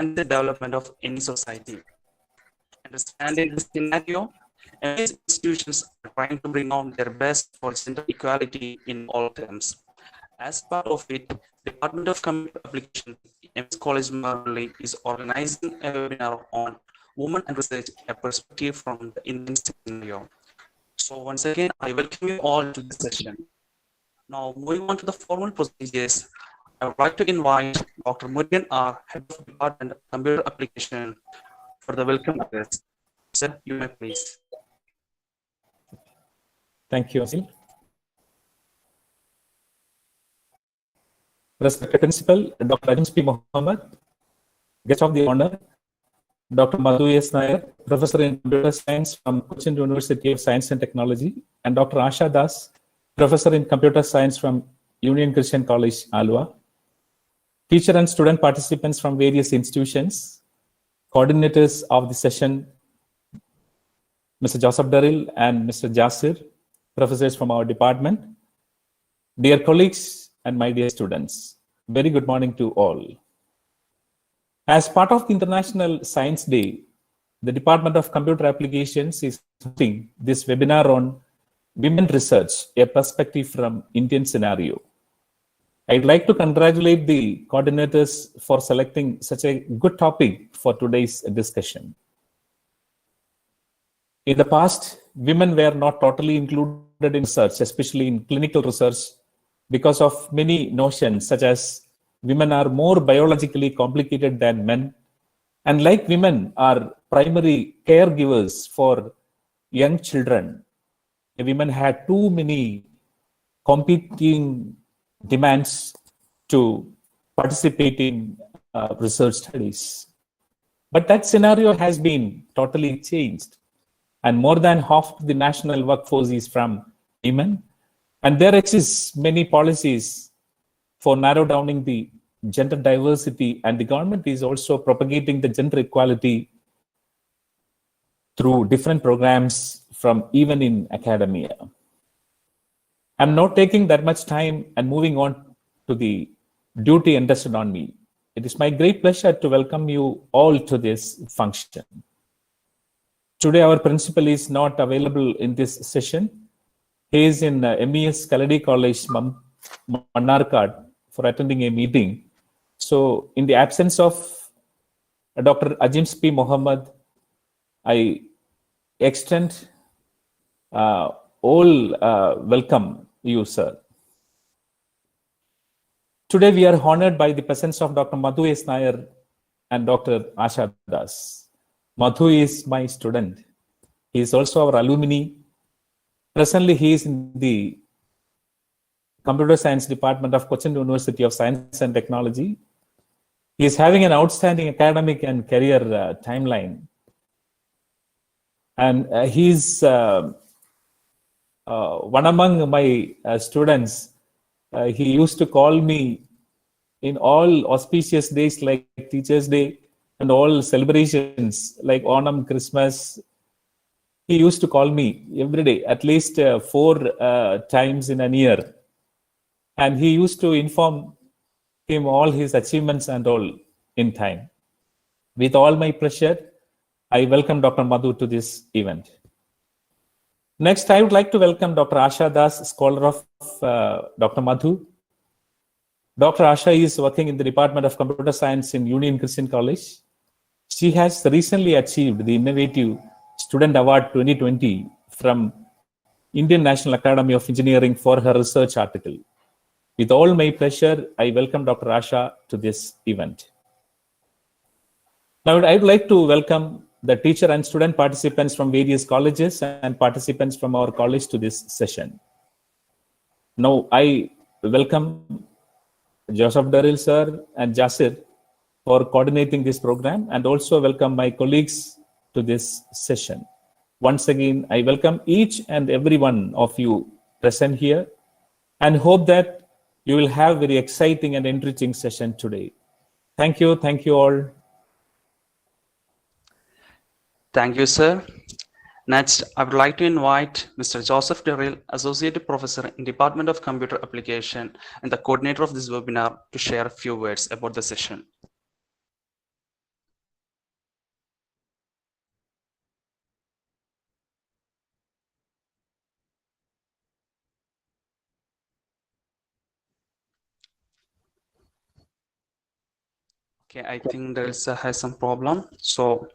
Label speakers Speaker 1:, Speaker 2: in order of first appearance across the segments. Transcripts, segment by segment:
Speaker 1: and the development of any society. Understanding this scenario, these institutions are trying to bring out their best for gender equality in all terms. As part of it, Department of Computer Application, Mes College Marampally is organizing a webinar on Women and Research, a perspective from the Indian scenario. So once again, I welcome you all to this session. Now, moving on to the formal procedures, I would like to invite Dr. Murugan R., Head of Department of Computer Application, for the welcome address. Sir, you may please.
Speaker 2: Thank you, Asil. Respected Principal, Dr. Ajim P. Mohammed, Guest of the Honor, Dr. Madhu S. Nair, Professor in Computer Science from Cochin University of Science and Technology, and Dr. Asha Das, Professor in Computer Science from Union Christian College, Alwa. Teacher and student participants from various institutions, coordinators of the session, Mr. Joseph Darrell and Mr. Jasir, professors from our department, dear colleagues and my dear students, very good morning to all. As part of the International Science Day, the Department of Computer Applications is hosting this webinar on Women Research, a perspective from Indian scenario. I'd like to congratulate the coordinators for selecting such a good topic for today's discussion. In the past, women were not totally included in research, especially in clinical research, because of many notions such as women are more biologically complicated than men, and like women are primary caregivers for young children, women had too many competing demands to participate in research studies. But that scenario has been totally changed, and more than half the national workforce is from women. And there exists many policies for narrow downing the gender diversity, and the government is also propagating the gender equality through different programs from even in academia. I'm not taking that much time and moving on to the duty entrusted on me. It is my great pleasure to welcome you all to this function. Today, our principal is not available in this session. He is in Mes College Marampally for attending a meeting. So, in the absence of Dr. Ajim P. Mohammed, I extend all welcome you, sir. Today, we are honored by the presence of Dr. Madhu S. Nair and Dr. Asha Das. Madhu is my student. He is also our alumni. Presently, he is in the Computer Science Department of Cochin University of Science and Technology. He is having an outstanding academic and career timeline. And he is one among my students. He used to call me in all auspicious days like Teachers' Day and all celebrations like Onam, Christmas. He used to call me every day, at least 4 times in a year. And he used to inform him all his achievements and all in time. With all my pleasure, I welcome Dr. Madhu to this event. Next, I would like to welcome Dr. Asha Das, scholar of Dr. Madhu. Dr. Asha is working in the Department of Computer Science in Union Christian College. She has recently achieved the Innovative Student Award 2020 from Indian National Academy of Engineering for her research article. With all my pleasure, I welcome Dr. Asha to this event. Now, I would like to welcome the teacher and student participants from various colleges and participants from our college to this session. Now, I welcome Joseph Darrell sir and Jasir for coordinating this program, and also welcome my colleagues to this session. Once again, I welcome each and every one of you present here and hope that you will have a very exciting and enriching session today. Thank you all.
Speaker 1: Thank you, sir. Next, I would like to invite Mr. Joseph Darrell, Associate Professor in Department of Computer Application and the coordinator of this webinar, to share a few words about the session. Okay, I think there is has some problem. So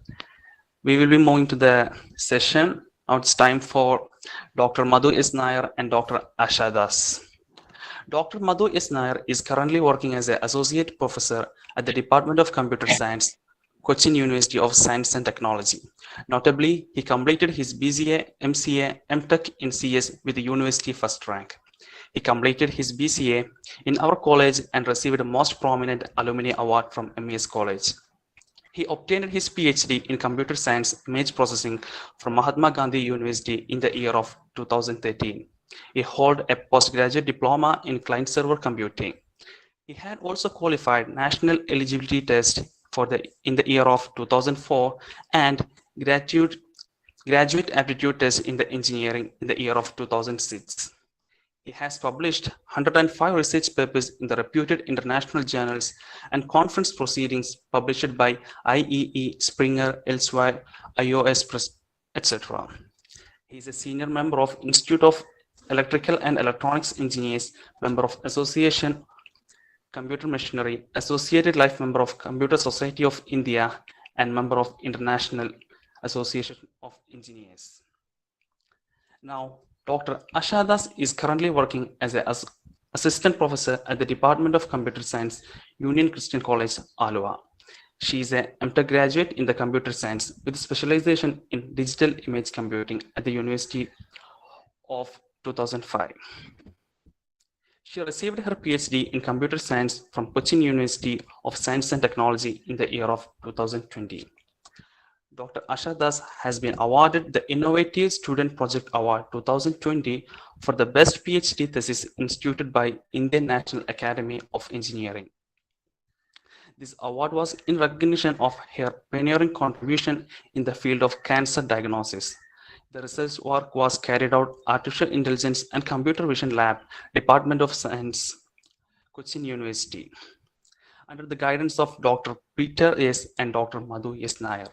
Speaker 1: we will be moving to the session. Now it's time for Dr. Madhu S. Nair and Dr. Asha Das. Dr. Madhu S. Nair is currently working as an associate professor at the Department of Computer Science, Cochin University of Science and Technology. Notably, he completed his BCA, MCA, MTech in CS with the university first rank. He completed his BCA in our college and received the most prominent alumni award from Mes College. He obtained his PhD in computer science image processing from Mahatma Gandhi University in the year of 2013. He held a postgraduate diploma in client-server computing. He had also qualified national eligibility test in the year of 2004 and graduate aptitude test in the engineering in the year of 2006. He has published 105 research papers in the reputed international journals and conference proceedings published by IEE, Springer, Elsewhere, iOS Press, etc. He is a senior member of Institute of Electrical and Electronics Engineers, member of Association Computer Machinery, Associated Life member of Computer Society of India, and member of International Association of Engineers. Now, Dr. Asha Das is currently working as an assistant professor at the Department of Computer Science, Union Christian College, Alua. She is an MTech graduate in the computer science with specialization in digital image computing at the University of 2005. She received her PhD in computer science from Cochin University of Science and Technology in the year of 2020. Dr. Asha Das has been awarded the Innovative Student Project Award 2020 for the best PhD thesis instituted by Indian National Academy of Engineering. This award was in recognition of her pioneering contribution in the field of cancer diagnosis. The research work was carried out Artificial Intelligence and Computer Vision Lab, Department of Science, Cochin University, under the guidance of Dr. Peter S. and Dr. Madhu S. Nair.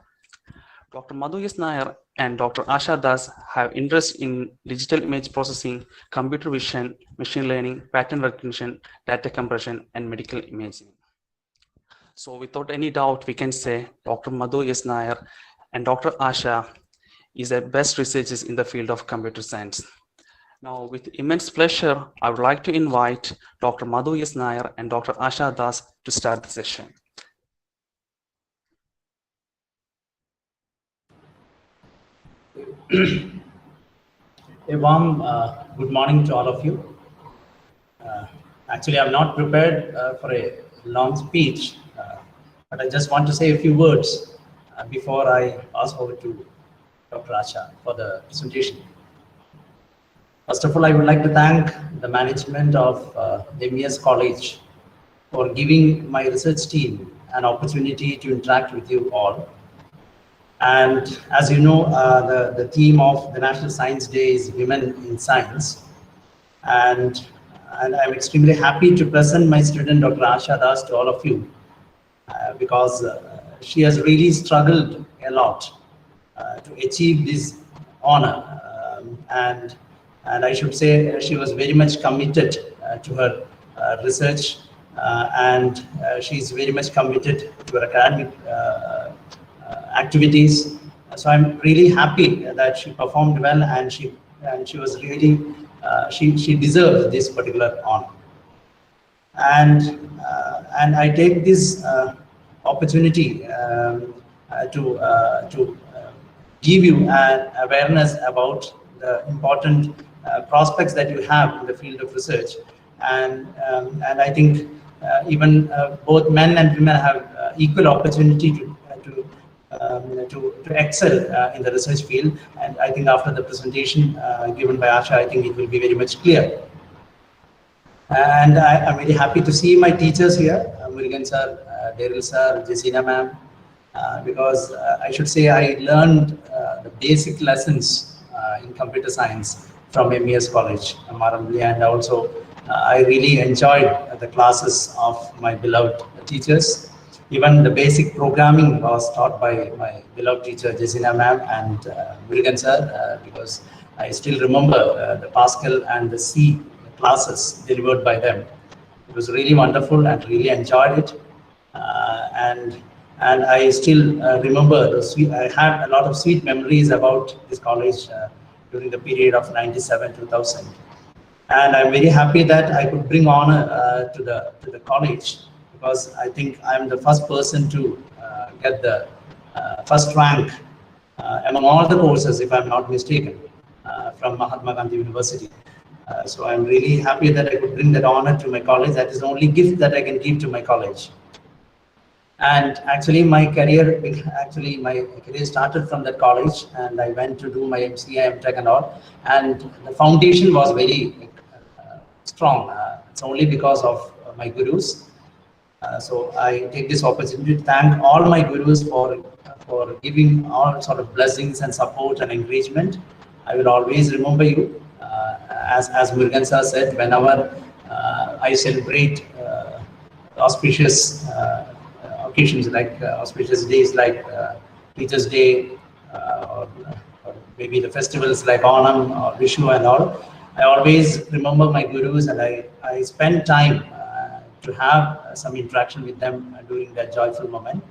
Speaker 1: Dr. Madhu S. Nair and Dr. Asha Das have interest in digital image processing, computer vision, machine learning, pattern recognition, data compression, and medical imaging. So without any doubt, we can say Dr. Madhu S. Nair and Dr. Asha is the best researchers in the field of computer science. Now, with immense pleasure, I would like to invite Dr. Madhu S. Nair and Dr. Asha Das to start the session.
Speaker 3: A warm good morning to all of you. Actually, I'm not prepared for a long speech, but I just want to say a few words before I pass over to Dr. Asha for the presentation. First of all, I would like to thank the management of the Mes College for giving my research team an opportunity to interact with you all. And as you know, the theme of the National Science Day is Women in Science. And I'm extremely happy to present my student, Dr. Asha Das, to all of you, because she has really struggled a lot to achieve this honor. And I should say she was very much committed to her research, and she's very much committed to her academic activities. So I'm really happy that she performed well, and she was really she deserves this particular honor. And I take this opportunity to give you an awareness about the important prospects that you have in the field of research, and I think even both men and women have equal opportunity to excel in the research field. And I think after the presentation given by Asha, I think it will be very much clear. And I'm very happy to see my teachers here, Murugan sir, Daryl sir, Jessina ma'am, because I should say I learned the basic lessons in computer science from Mes College Marampally, and also I really enjoyed the classes of my beloved teachers. Even the basic programming was taught by my beloved teacher Jessina ma'am and Murugan sir, because I still remember the Pascal and the C classes delivered by them. It was really wonderful and really enjoyed it. And I still remember I had a lot of sweet memories about this college during the period of 97 2000. And I'm very happy that I could bring honor to the college, because I think I'm the first person to get the first rank among all the courses, if I'm not mistaken, from Mahatma Gandhi University. So I'm really happy that I could bring that honor to my college. That is the only gift that I can give to my college. And actually my career started from that college, and I went to do my MCA, MTech and all, and the foundation was very strong. It's only because of my gurus. So I take this opportunity to thank all my gurus for giving all sort of blessings and support and encouragement. I will always remember you. As Murugan sir said, whenever I celebrate auspicious occasions like auspicious days like Teachers' Day, or maybe the festivals like Onam or Vishu and all, I always remember my gurus, and I spend time to have some interaction with them during that joyful moment.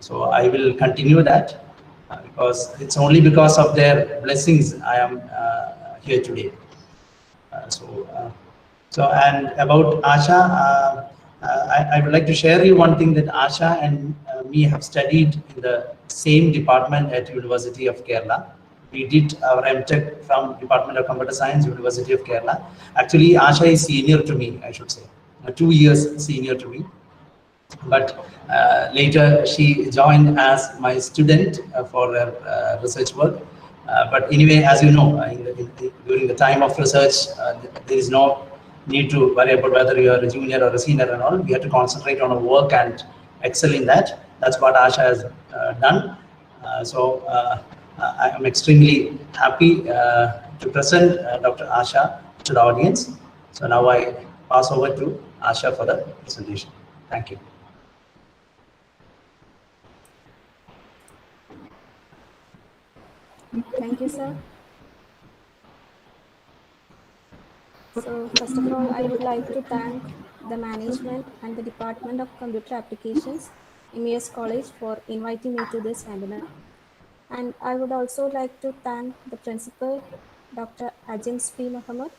Speaker 3: So I will continue that because it's only because of their blessings I am here today. And about Asha, I would like to share you one thing, that Asha and me have studied in the same department at University of Kerala. We did our MTech from Department of Computer Science, University of Kerala. Actually, Asha is senior to me, I should say, 2 years senior to me. But later she joined as my student for her research work. But anyway, as you know, during the time of research, there is no need to worry about whether you are a junior or a senior and all. We have to concentrate on our work and excel in that. That's what Asha has done. I am extremely happy to present Dr. Asha to the audience. So now I pass over to Asha for the presentation. Thank you.
Speaker 4: Thank you, sir. So first of all, I would like to thank the management and the Department of Computer Applications in Mes College for inviting me to this webinar. And I would also like to thank the principal, Dr. Ajins P. Muhammad,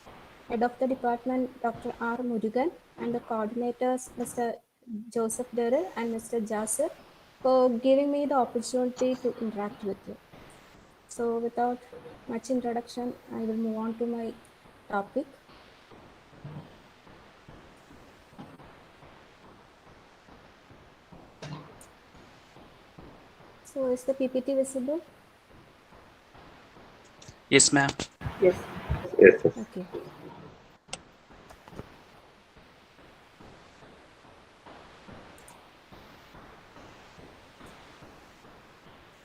Speaker 4: head of the department, Dr. R. Murugan, and the coordinators, Mr. Joseph Derr and Mr. Jasir, for giving me the opportunity to interact with you. So without much introduction, I will move on to my topic. So is the PPT visible?
Speaker 1: Yes, ma'am.
Speaker 5: Yes. Yes.
Speaker 4: Okay.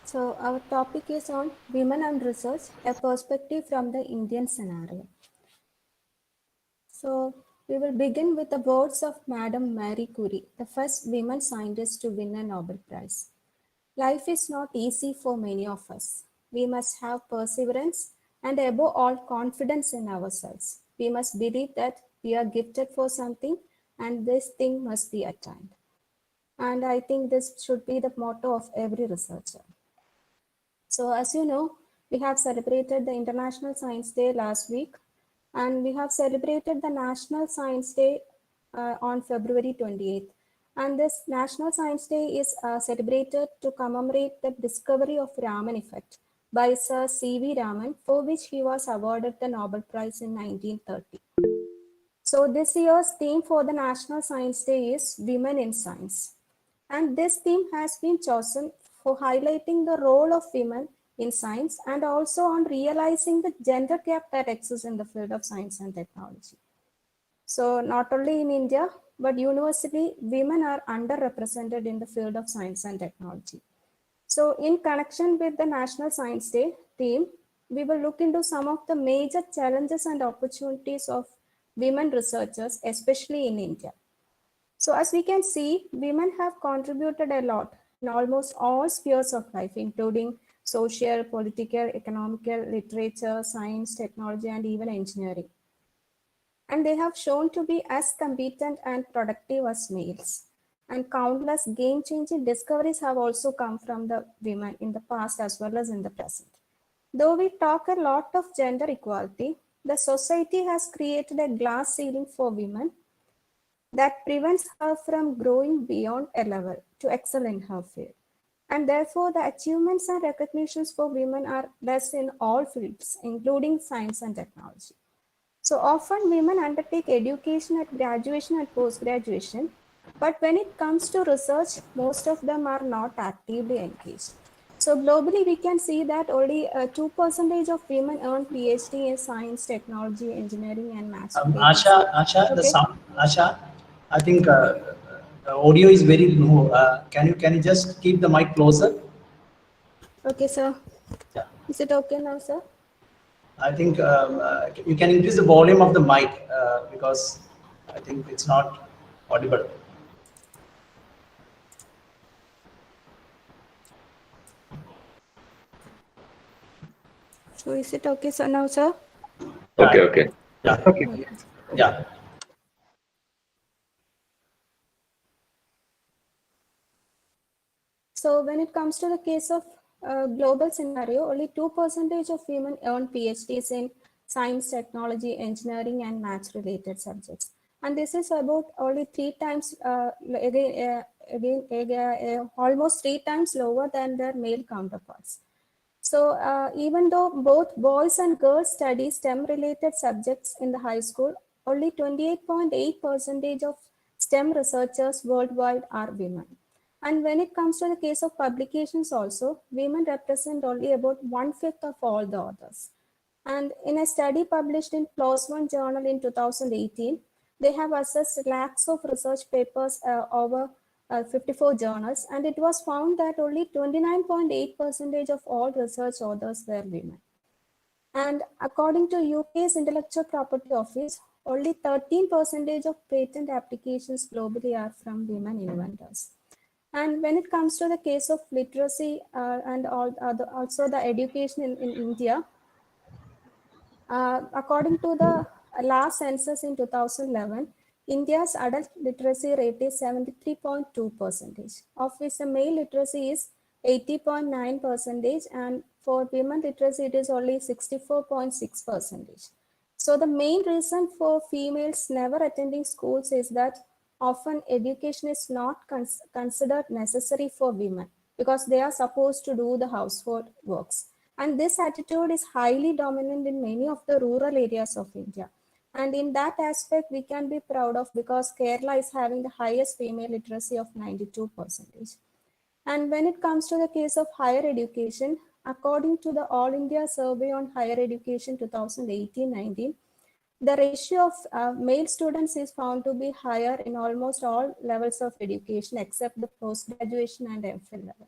Speaker 4: So our topic is on women and research, a perspective from the Indian scenario. So we will begin with the words of Madam Marie Curie, the first women scientist to win a Nobel Prize. Life is not easy for many of us. We must have perseverance and above all confidence in ourselves. We must believe that we are gifted for something and this thing must be attained. And I think this should be the motto of every researcher. So as you know, we have celebrated the International Science Day last week, and we have celebrated the National Science Day on February 28th. And this National Science Day is celebrated to commemorate the discovery of Raman effect by Sir C.V. Raman, for which he was awarded the Nobel Prize in 1930. So this year's theme for the National Science Day is Women in Science. And this theme has been chosen for highlighting the role of women in science and also on realizing the gender gap that exists in the field of science and technology. So not only in India, but universally, women are underrepresented in the field of science and technology. So in connection with the National Science Day theme, we will look into some of the major challenges and opportunities of women researchers, especially in India. So as we can see, women have contributed a lot in almost all spheres of life, including social, political, economical, literature, science, technology, and even engineering. And they have shown to be as competent and productive as males. And countless game-changing discoveries have also come from the women in the past as well as in the present. Though we talk a lot of gender equality, the society has created a glass ceiling for women that prevents her from growing beyond a level to excel in her field. And therefore, the achievements and recognitions for women are less in all fields, including science and technology. So often women undertake education at graduation and post-graduation, but when it comes to research, most of them are not actively engaged. So globally, we can see that only 2% of women earn PhD in science, technology, engineering, and maths.
Speaker 3: Asha, the
Speaker 4: Okay.
Speaker 3: sound, Asha, I think the audio is very low. Can you just keep the mic closer?
Speaker 4: Okay, sir.
Speaker 3: Yeah.
Speaker 4: Is it okay now, sir?
Speaker 3: I think you can increase the volume of the mic because I think it's not audible.
Speaker 4: So is it okay, sir, now, sir?
Speaker 5: Okay.
Speaker 3: Yeah.
Speaker 5: Okay.
Speaker 3: Yeah.
Speaker 4: So when it comes to the case of global scenario, only 2% of women earn PhDs in science, technology, engineering, and maths-related subjects. And this is about only 3 times, almost 3 times lower than their male counterparts. So even though both boys and girls study STEM-related subjects in the high school, only 28.8% of STEM researchers worldwide are women. And when it comes to the case of publications also, women represent only about 1/5 of all the authors. And in a study published in PLOS ONE journal in 2018, they have assessed lakhs of research papers over 54 journals, and it was found that only 29.8% of all research authors were women. And according to UK's Intellectual Property Office, only 13% of patent applications globally are from women inventors. And when it comes to the case of literacy and also the education in India, according to the last census in 2011, India's adult literacy rate is 73.2%, of which the male literacy is 80.9%, and for women literacy it is only 64.6%. So the main reason for females never attending schools is that often education is not considered necessary for women because they are supposed to do the household works. And this attitude is highly dominant in many of the rural areas of India. And in that aspect, we can be proud of because Kerala is having the highest female literacy of 92%. And when it comes to the case of higher education, according to the All India Survey on Higher Education 2018-19, the ratio of male students is found to be higher in almost all levels of education except the post-graduation and MPhil level.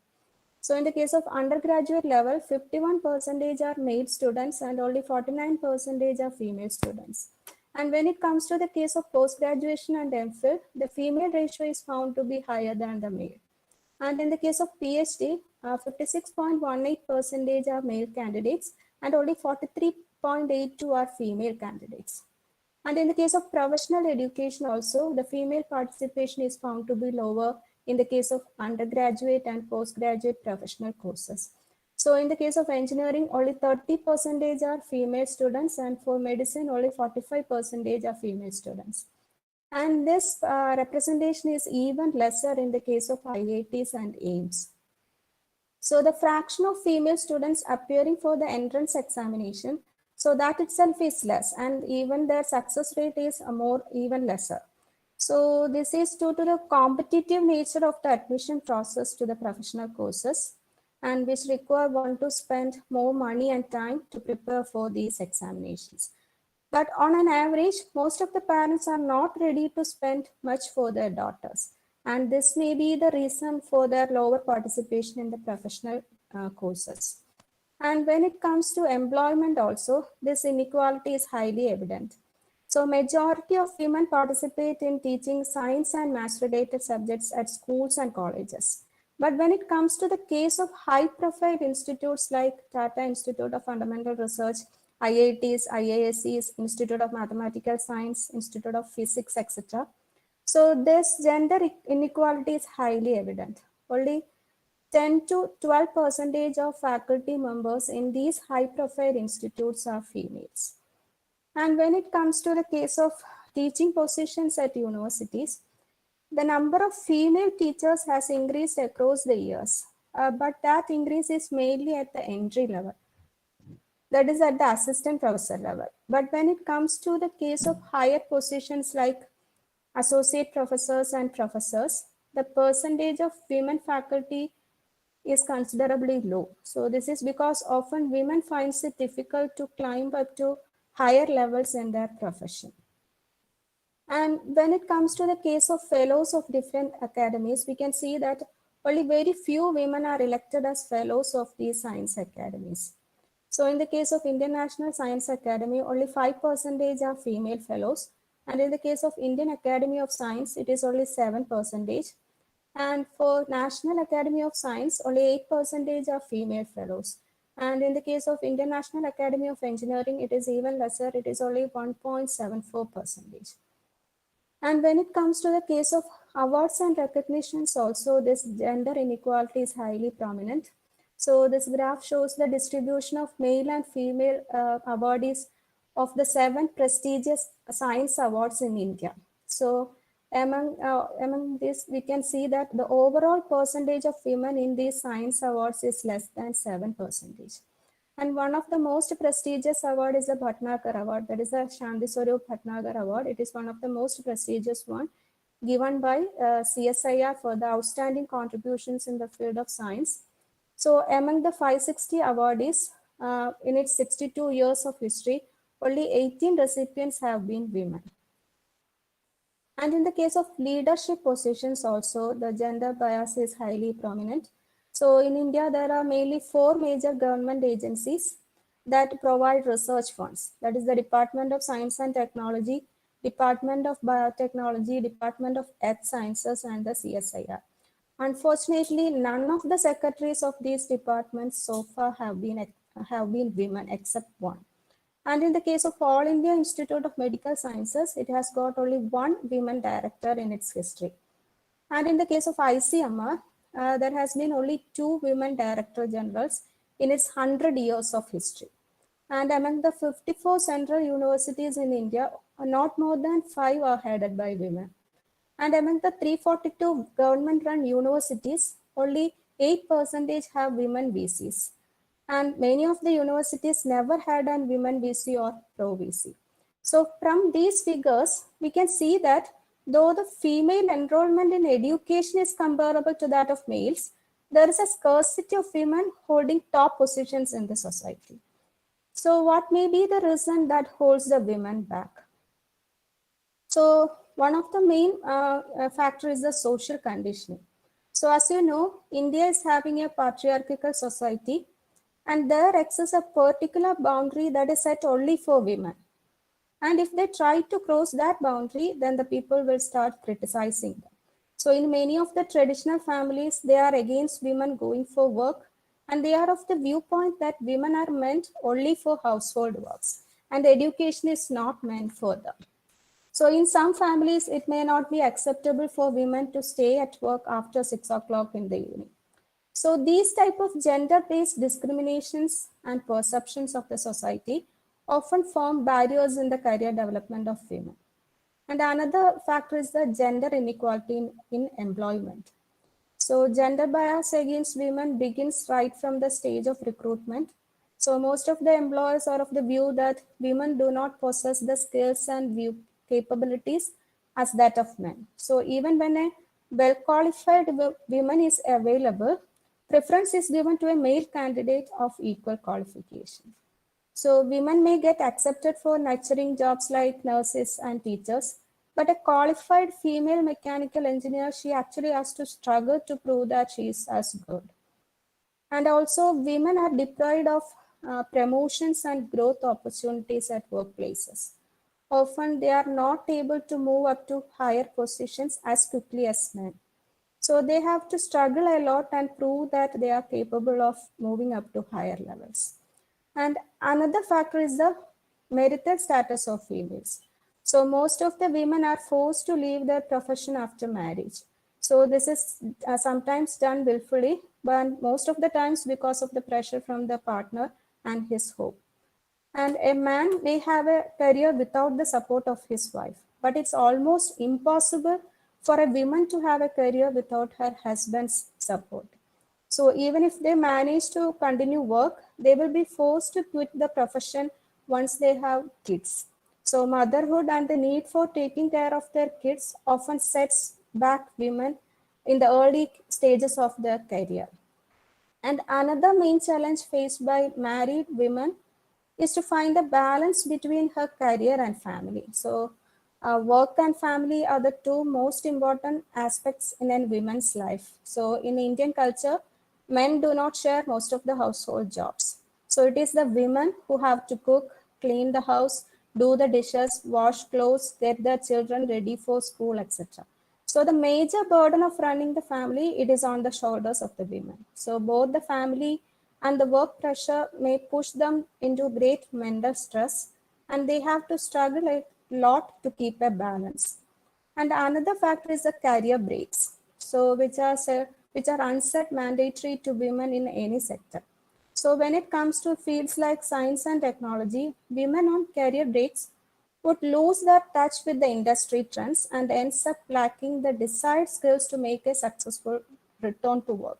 Speaker 4: So in the case of undergraduate level, 51% are male students and only 49% are female students. And when it comes to the case of post-graduation and MPhil, the female ratio is found to be higher than the male. And in the case of PhD, 56.18% are male candidates and only 43.82 are female candidates. And in the case of professional education also, the female participation is found to be lower in the case of undergraduate and postgraduate professional courses. So in the case of engineering, only 30% are female students, and for medicine, only 45% are female students. And this representation is even lesser in the case of IITs and AIMS. So the fraction of female students appearing for the entrance examination, so that itself is less, and even their success rate is even lesser. So this is due to the competitive nature of the admission process to the professional courses, and which require one to spend more money and time to prepare for these examinations. But on an average, most of the parents are not ready to spend much for their daughters. And this may be the reason for their lower participation in the professional courses. And when it comes to employment also, this inequality is highly evident. So majority of women participate in teaching science and maths related subjects at schools and colleges. But when it comes to the case of high profile institutes like Tata Institute of Fundamental Research, IITs, IIScs, Institute of Mathematical Science, Institute of Physics, etc. So this gender inequality is highly evident. Only 10 to 12 percentage of faculty members in these high-profile institutes are females. And when it comes to the case of teaching positions at universities, the number of female teachers has increased across the years, but that increase is mainly at the entry level. That is at the assistant professor level. But when it comes to the case of higher positions like associate professors and professors, the percentage of women faculty is considerably low. So this is because often women finds it difficult to climb up to higher levels in their profession. And when it comes to the case of fellows of different academies, we can see that only very few women are elected as fellows of these science academies. So in the case of Indian National Science Academy, only 5% are female fellows. And in the case of Indian Academy of Science, it is only 7%. And for National Academy of Science, only 8% are female fellows. And in the case of Indian National Academy of Engineering, it is even lesser. It is only 1.74%. And when it comes to the case of awards and recognitions, also this gender inequality is highly prominent. So this graph shows the distribution of male and female awardees of the 7 prestigious science awards in India. So among this, we can see that the overall percentage of women in these science awards is less than 7%. And one of the most prestigious award is the Bhatnagar Award. That is the Shanti Swarup Bhatnagar Award. It is one of the most prestigious one given by CSIR for the outstanding contributions in the field of science. So among the 560 awardees in its 62 years of history, only 18 recipients have been women. And in the case of leadership positions also, the gender bias is highly prominent. So in India, there are mainly 4 major government agencies that provide research funds. That is the Department of Science and Technology, Department of Biotechnology, Department of Earth Sciences, and the CSIR. Unfortunately, none of the secretaries of these departments so far have been women except one. And in the case of All India Institute of Medical Sciences, it has got only 1 women director in its history. And in the case of ICMR, there has been only 2 women director generals in its 100 years of history. And among the 54 central universities in India, not more than 5 are headed by women. And among the 342 government-run universities, only 8% have women VCs. And many of the universities never had a women VC or pro VC. So from these figures, we can see that though the female enrollment in education is comparable to that of males, there is a scarcity of women holding top positions in the society. So what may be the reason that holds the women back? So one of the main factors is the social conditioning. So as you know, India is having a patriarchal society, and there exists a particular boundary that is set only for women. And if they try to cross that boundary, then the people will start criticizing them. So in many of the traditional families, they are against women going for work, and they are of the viewpoint that women are meant only for household works, and education is not meant for them. So in some families, it may not be acceptable for women to stay at work after 6 o'clock in the evening. So these type of gender-based discriminations and perceptions of the society often form barriers in the career development of women. And another factor is the gender inequality in employment. So gender bias against women begins right from the stage of recruitment. So most of the employers are of the view that women do not possess the skills and capabilities as that of men. So even when a well-qualified woman is available, preference is given to a male candidate of equal qualification. So women may get accepted for nurturing jobs like nurses and teachers, but a qualified female mechanical engineer, she actually has to struggle to prove that she is as good. And also women are deprived of promotions and growth opportunities at workplaces. Often they are not able to move up to higher positions as quickly as men. So they have to struggle a lot and prove that they are capable of moving up to higher levels. And another factor is the marital status of females. So most of the women are forced to leave their profession after marriage. So this is sometimes done willfully, but most of the times because of the pressure from the partner and his hope. And a man may have a career without the support of his wife, but it's almost impossible for a woman to have a career without her husband's support. So even if they manage to continue work, they will be forced to quit the profession once they have kids. So motherhood and the need for taking care of their kids often sets back women in the early stages of their career. And another main challenge faced by married women is to find a balance between her career and family. So, work and family are the two most important aspects in a woman's life. So, in Indian culture, men do not share most of the household jobs. So, it is the women who have to cook, clean the house, do the dishes, wash clothes, get their children ready for school, etc. So the major burden of running the family, it is on the shoulders of the women. So both the family and the work pressure may push them into great mental stress, and they have to struggle a lot to keep a balance. And another factor is the career breaks, so which are unsaid mandatory to women in any sector. So when it comes to fields like science and technology, women on career breaks would lose their touch with the industry trends and ends up lacking the desired skills to make a successful return to work.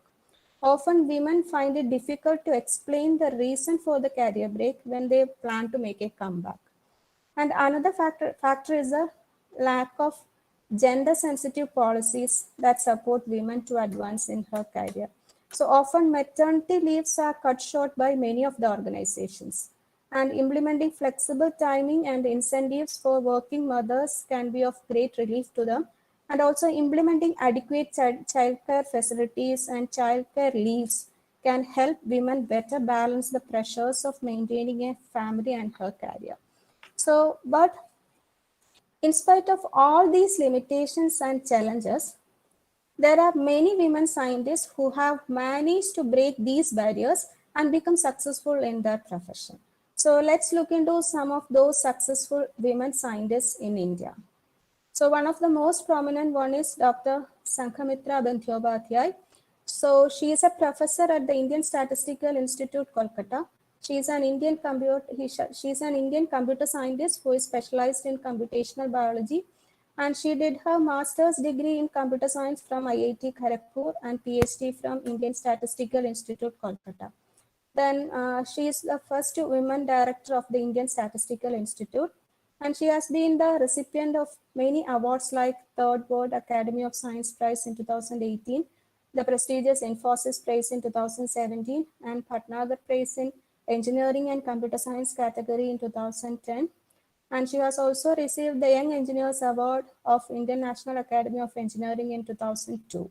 Speaker 4: Often women find it difficult to explain the reason for the career break when they plan to make a comeback. And another factor is a lack of gender sensitive policies that support women to advance in her career. So often maternity leaves are cut short by many of the organizations. And implementing flexible timing and incentives for working mothers can be of great relief to them. And also implementing adequate childcare facilities and childcare leaves can help women better balance the pressures of maintaining a family and her career. So, but in spite of all these limitations and challenges, there are many women scientists who have managed to break these barriers and become successful in their profession. So, let's look into some of those successful women scientists in India. So one of the most prominent one is Dr. Sankhamitra Bandyopadhyay. So she is a professor at the Indian Statistical Institute, Kolkata. She is an Indian computer scientist who is specialized in computational biology, and she did her master's degree in computer science from IIT Kharagpur and PhD from Indian Statistical Institute, Kolkata. Then she is the first woman director of the Indian Statistical Institute, and she has been the recipient of many awards like Third World Academy of Science Prize in 2018, the prestigious Infosys Prize in 2017, and Bhatnagar Prize in Engineering and Computer Science category in 2010. And she has also received the Young Engineers Award of Indian National Academy of Engineering in 2002.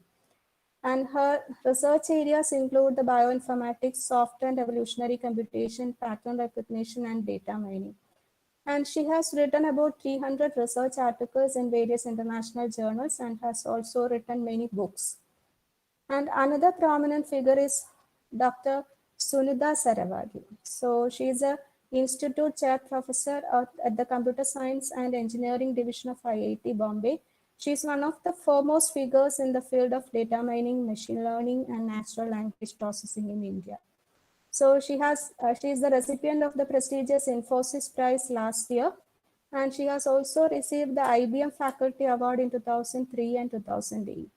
Speaker 4: And her research areas include the bioinformatics, software and evolutionary computation, pattern recognition, and data mining. And she has written about 300 research articles in various international journals and has also written many books. And another prominent figure is Dr. Sunitha Saravagi. So she is a institute chair professor at the Computer Science and Engineering Division of IIT Bombay. She is one of the foremost figures in the field of data mining, machine learning, and natural language processing in India. So she is the recipient of the prestigious Infosys Prize last year, and she has also received the IBM Faculty Award in 2003 and 2008.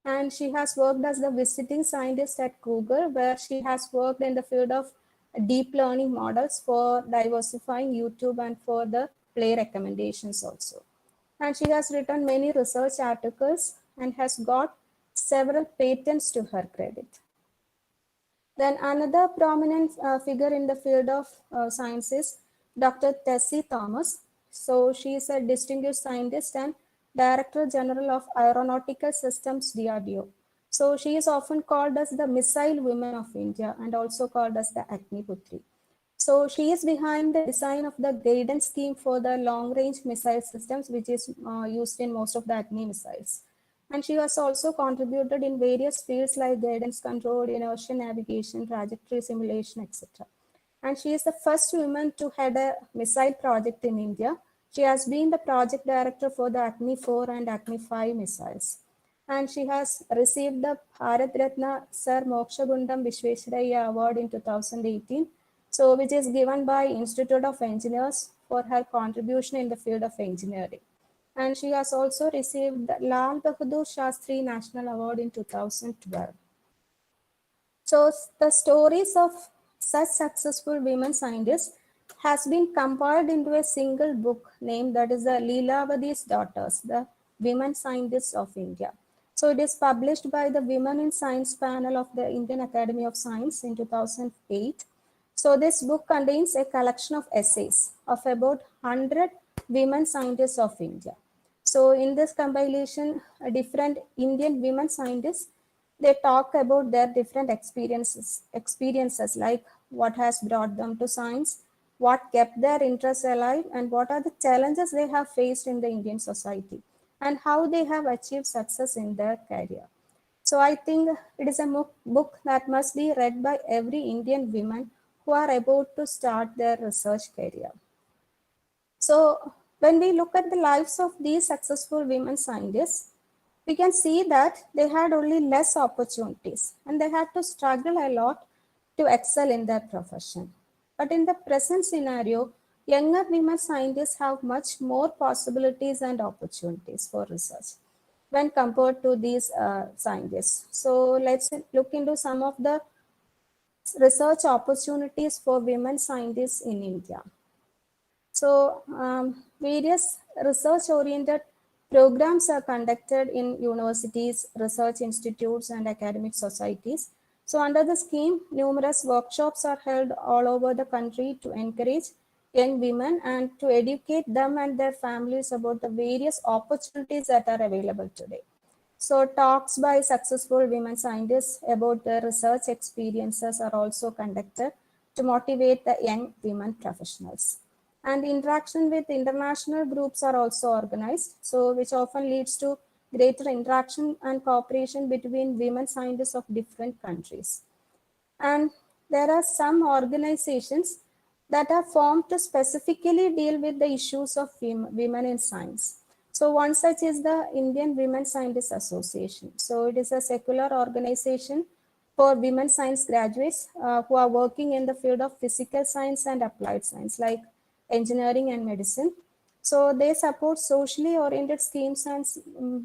Speaker 4: And she has worked as the visiting scientist at Google, where she has worked in the field of deep learning models for diversifying YouTube and for the play recommendations also. And she has written many research articles and has got several patents to her credit. Then another prominent figure in the field of science is Dr. Tessie Thomas. So she is a distinguished scientist and Director General of Aeronautical Systems, DRDO. So she is often called as the Missile Woman of India and also called as the Agniputri. So she is behind the design of the guidance scheme for the long-range missile systems, which is used in most of the Agni missiles. And she has also contributed in various fields like guidance control, inertia navigation, trajectory simulation, etc. And she is the first woman to head a missile project in India. She has been the project director for the Agni 4 and Agni 5 missiles. And she has received the Bharat Ratna Sir Mokshagundam Vishwesvaraya Award in 2018, so which is given by Institute of Engineers for her contribution in the field of engineering. And she has also received the Lal Bahadur Shastri National Award in 2012. So the stories of such successful women scientists has been compiled into a single book named that is the Leelavadi's Daughters, the Women Scientists of India. So it is published by the Women in Science panel of the Indian Academy of Science in 2008. So this book contains a collection of essays of about 100 women scientists of India. So in this compilation, different Indian women scientists, they talk about their different experiences like what has brought them to science, what kept their interests alive, and what are the challenges they have faced in the Indian society, and how they have achieved success in their career. So I think it is a book that must be read by every Indian woman who are about to start their research career. So when we look at the lives of these successful women scientists, we can see that they had only less opportunities and they had to struggle a lot to excel in their profession. But in the present scenario, younger women scientists have much more possibilities and opportunities for research when compared to these scientists. So let's look into some of the research opportunities for women scientists in India. So various research-oriented programs are conducted in universities, research institutes, and academic societies. So under the scheme, numerous workshops are held all over the country to encourage young women and to educate them and their families about the various opportunities that are available today. So talks by successful women scientists about their research experiences are also conducted to motivate the young women professionals. And interaction with international groups are also organized, so which often leads to greater interaction and cooperation between women scientists of different countries. And there are some organizations that are formed to specifically deal with the issues of women in science. So one such is the Indian Women Scientists Association. So it is a secular organization for women science graduates who are working in the field of physical science and applied science, like engineering and medicine. So they support socially oriented schemes and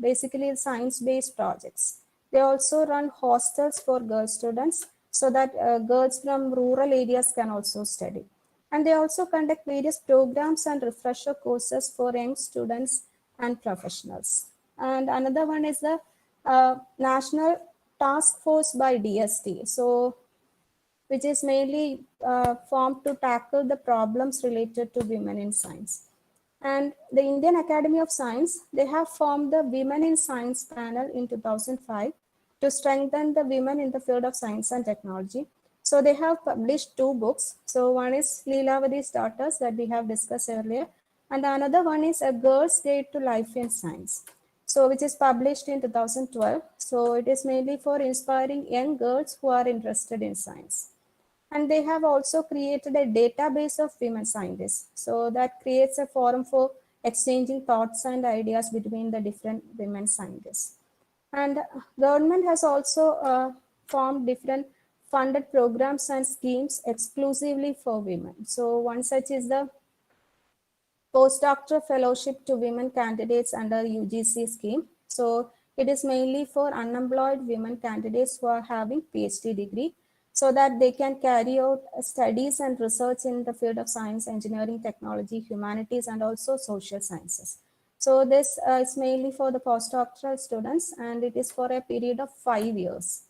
Speaker 4: basically science-based projects. They also run hostels for girl students so that girls from rural areas can also study. And they also conduct various programs and refresher courses for young students and professionals. And another one is the National Task Force by DST. So which is mainly formed to tackle the problems related to women in science. And the Indian Academy of Science, they have formed the Women in Science panel in 2005 to strengthen the women in the field of science and technology. So they have published two books. So one is Leelavadi's Daughters that we have discussed earlier, and another one is A Girl's Guide to Life in Science, so which is published in 2012. So it is mainly for inspiring young girls who are interested in science. And they have also created a database of women scientists. So that creates a forum for exchanging thoughts and ideas between the different women scientists. And government has also formed different funded programs and schemes exclusively for women. So one such is the postdoctoral fellowship to women candidates under UGC scheme. So it is mainly for unemployed women candidates who are having PhD degree, so that they can carry out studies and research in the field of science, engineering, technology, humanities, and also social sciences. So this is mainly for the postdoctoral students, and it is for a period of 5 years.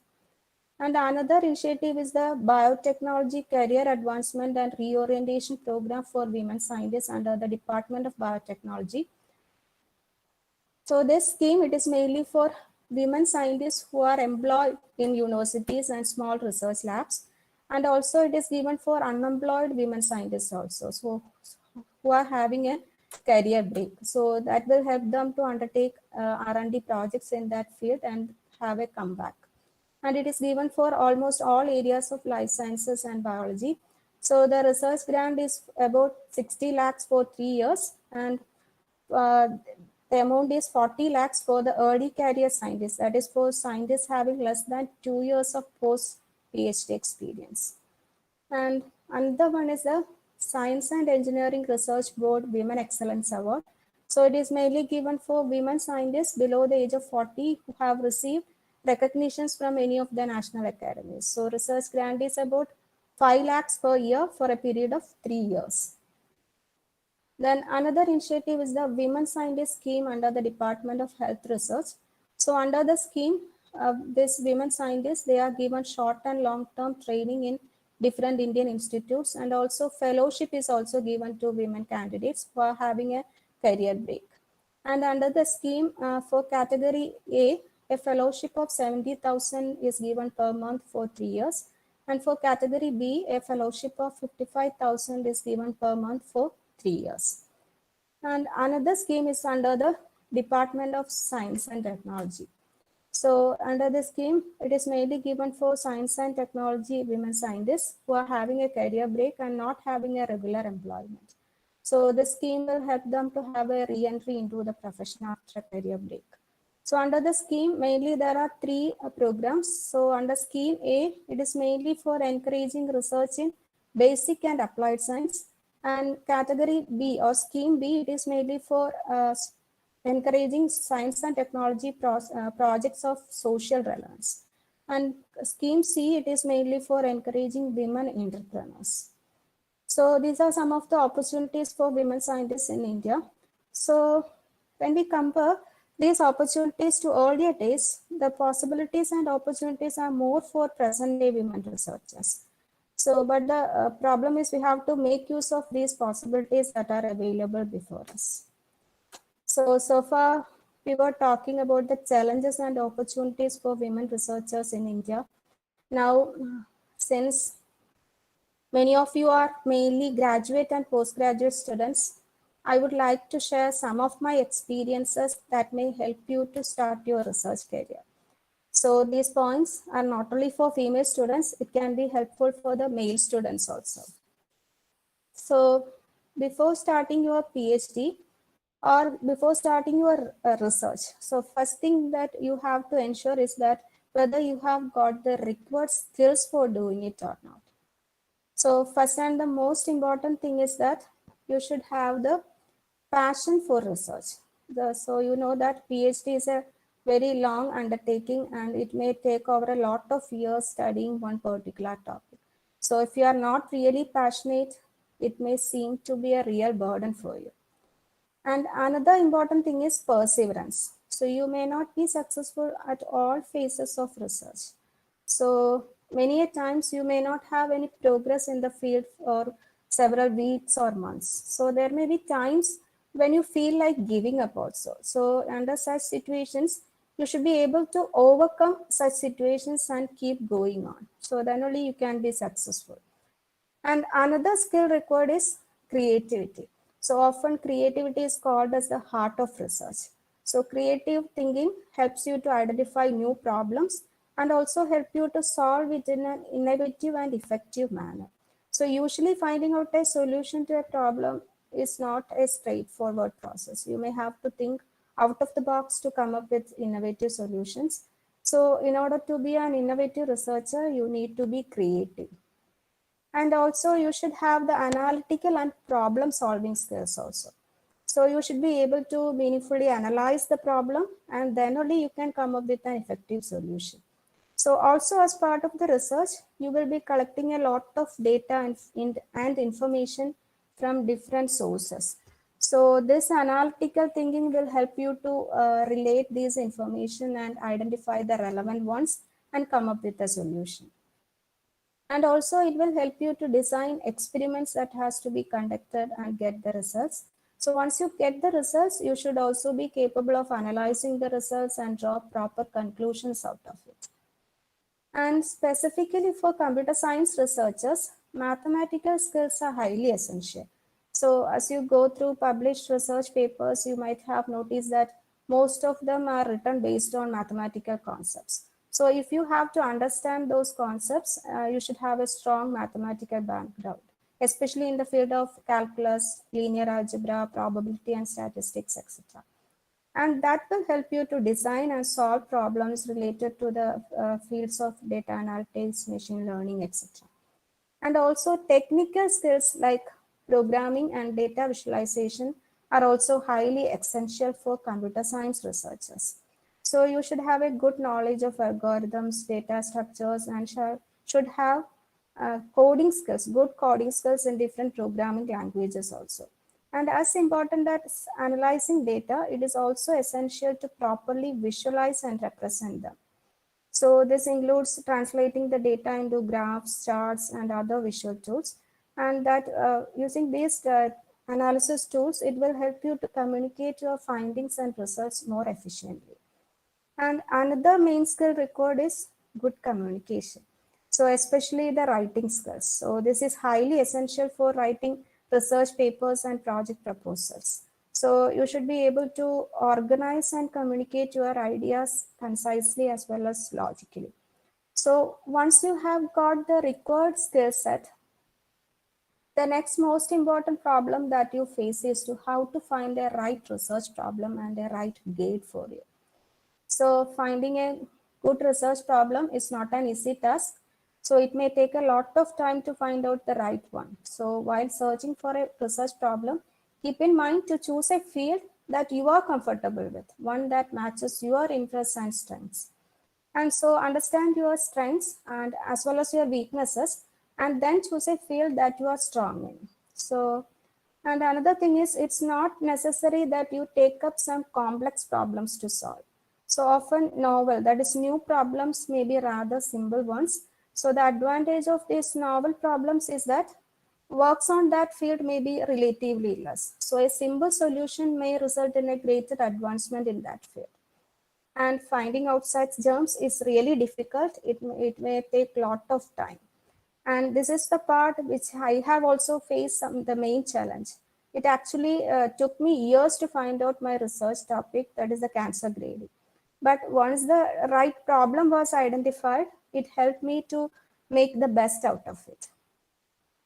Speaker 4: And another initiative is the Biotechnology Career Advancement and Reorientation Program for Women Scientists under the Department of Biotechnology. So this scheme, it is mainly for women scientists who are employed in universities and small research labs. And also it is given for unemployed women scientists also, so who are having a career break. So that will help them to undertake R&D projects in that field and have a comeback. And it is given for almost all areas of life sciences and biology. So the research grant is about 60 lakhs for 3 years, and uh, the amount is 40 lakhs for the early career scientists. That is for scientists having less than 2 years of post PhD experience. And another one is the Science and Engineering Research Board Women Excellence Award. So it is mainly given for women scientists below the age of 40 who have received recognitions from any of the national academies. So research grant is about 5 lakhs per year for a period of 3 years. Then another initiative is the Women Scientist Scheme under the Department of Health Research. So under the scheme, these women scientists, they are given short and long-term training in different Indian institutes, and also fellowship is also given to women candidates who are having a career break. And under the scheme for category A fellowship of 70,000 is given per month for 3 years. And for category B, a fellowship of 55,000 is given per month for 3 years. And another scheme is under the Department of Science and Technology. So under the scheme, it is mainly given for science and technology women scientists who are having a career break and not having a regular employment. So the scheme will help them to have a re-entry into the profession after a career break. So under the scheme, mainly there are 3 programs. So under scheme A, it is mainly for encouraging research in basic and applied science. And category B or scheme B, it is mainly for encouraging science and technology projects of social relevance. And scheme C, it is mainly for encouraging women entrepreneurs. So these are some of the opportunities for women scientists in India. So when we compare these opportunities to earlier days, the possibilities and opportunities are more for present day women researchers. So, but the problem is we have to make use of these possibilities that are available before us. So far we were talking about the challenges and opportunities for women researchers in India. Now, since many of you are mainly graduate and postgraduate students, I would like to share some of my experiences that may help you to start your research career. So these points are not only for female students, it can be helpful for the male students also. So before starting your PhD or before starting your research, so first thing that you have to ensure is that whether you have got the required skills for doing it or not. So first and the most important thing is that you should have the passion for research. So you know that PhD is a very long undertaking and it may take over a lot of years studying one particular topic. So if you are not really passionate, it may seem to be a real burden for you. And another important thing is perseverance. So you may not be successful at all phases of research. So many a times you may not have any progress in the field for several weeks or months. So there may be times when you feel like giving up also. So under such situations, you should be able to overcome such situations and keep going on. So then only you can be successful. And another skill required is creativity. So often creativity is called as the heart of research. So creative thinking helps you to identify new problems and also help you to solve it in an innovative and effective manner. So usually finding out a solution to a problem is not a straightforward process. You may have to think out of the box to come up with innovative solutions. So in order to be an innovative researcher, you need to be creative. And also you should have the analytical and problem solving skills also. So you should be able to meaningfully analyze the problem and then only you can come up with an effective solution. So also as part of the research, you will be collecting a lot of data and information from different sources. So this analytical thinking will help you to relate these information and identify the relevant ones and come up with a solution. And also it will help you to design experiments that has to be conducted and get the results. So once you get the results, you should also be capable of analyzing the results and draw proper conclusions out of it. And specifically for computer science researchers, mathematical skills are highly essential. So as you go through published research papers, you might have noticed that most of them are written based on mathematical concepts. So if you have to understand those concepts, you should have a strong mathematical background. especially in the field of calculus, linear algebra, probability and statistics, etc. And that will help you to design and solve problems related to the fields of data analytics, machine learning, etc. And also technical skills like programming and data visualization are also highly essential for computer science researchers. So you should have a good knowledge of algorithms, data structures, and should have coding skills, good coding skills in different programming languages also. And as important as analyzing data, it is also essential to properly visualize and represent them. So this includes translating the data into graphs, charts, and other visual tools. And that using these analysis tools, it will help you to communicate your findings and results more efficiently. And another main skill required is good communication. So especially the writing skills. So this is highly essential for writing research papers and project proposals. So you should be able to organize and communicate your ideas concisely as well as logically. So once you have got the required skill set, the next most important problem that you face is to how to find a right research problem and a right guide for you. So finding a good research problem is not an easy task. So it may take a lot of time to find out the right one. So while searching for a research problem, keep in mind to choose a field that you are comfortable with, one that matches your interests and strengths. And so understand your strengths and as well as your weaknesses, and then choose a field that you are strong in. So, and another thing is, it's not necessary that you take up some complex problems to solve. So often novel, that is new problems may be rather simple ones. So the advantage of these novel problems is that works on that field may be relatively less. So a simple solution may result in a greater advancement in that field. And finding out such germs is really difficult. It may take a lot of time. And this is the part which I have also faced the main challenge. It actually took me years to find out my research topic, that is the cancer grading. But once the right problem was identified, it helped me to make the best out of it.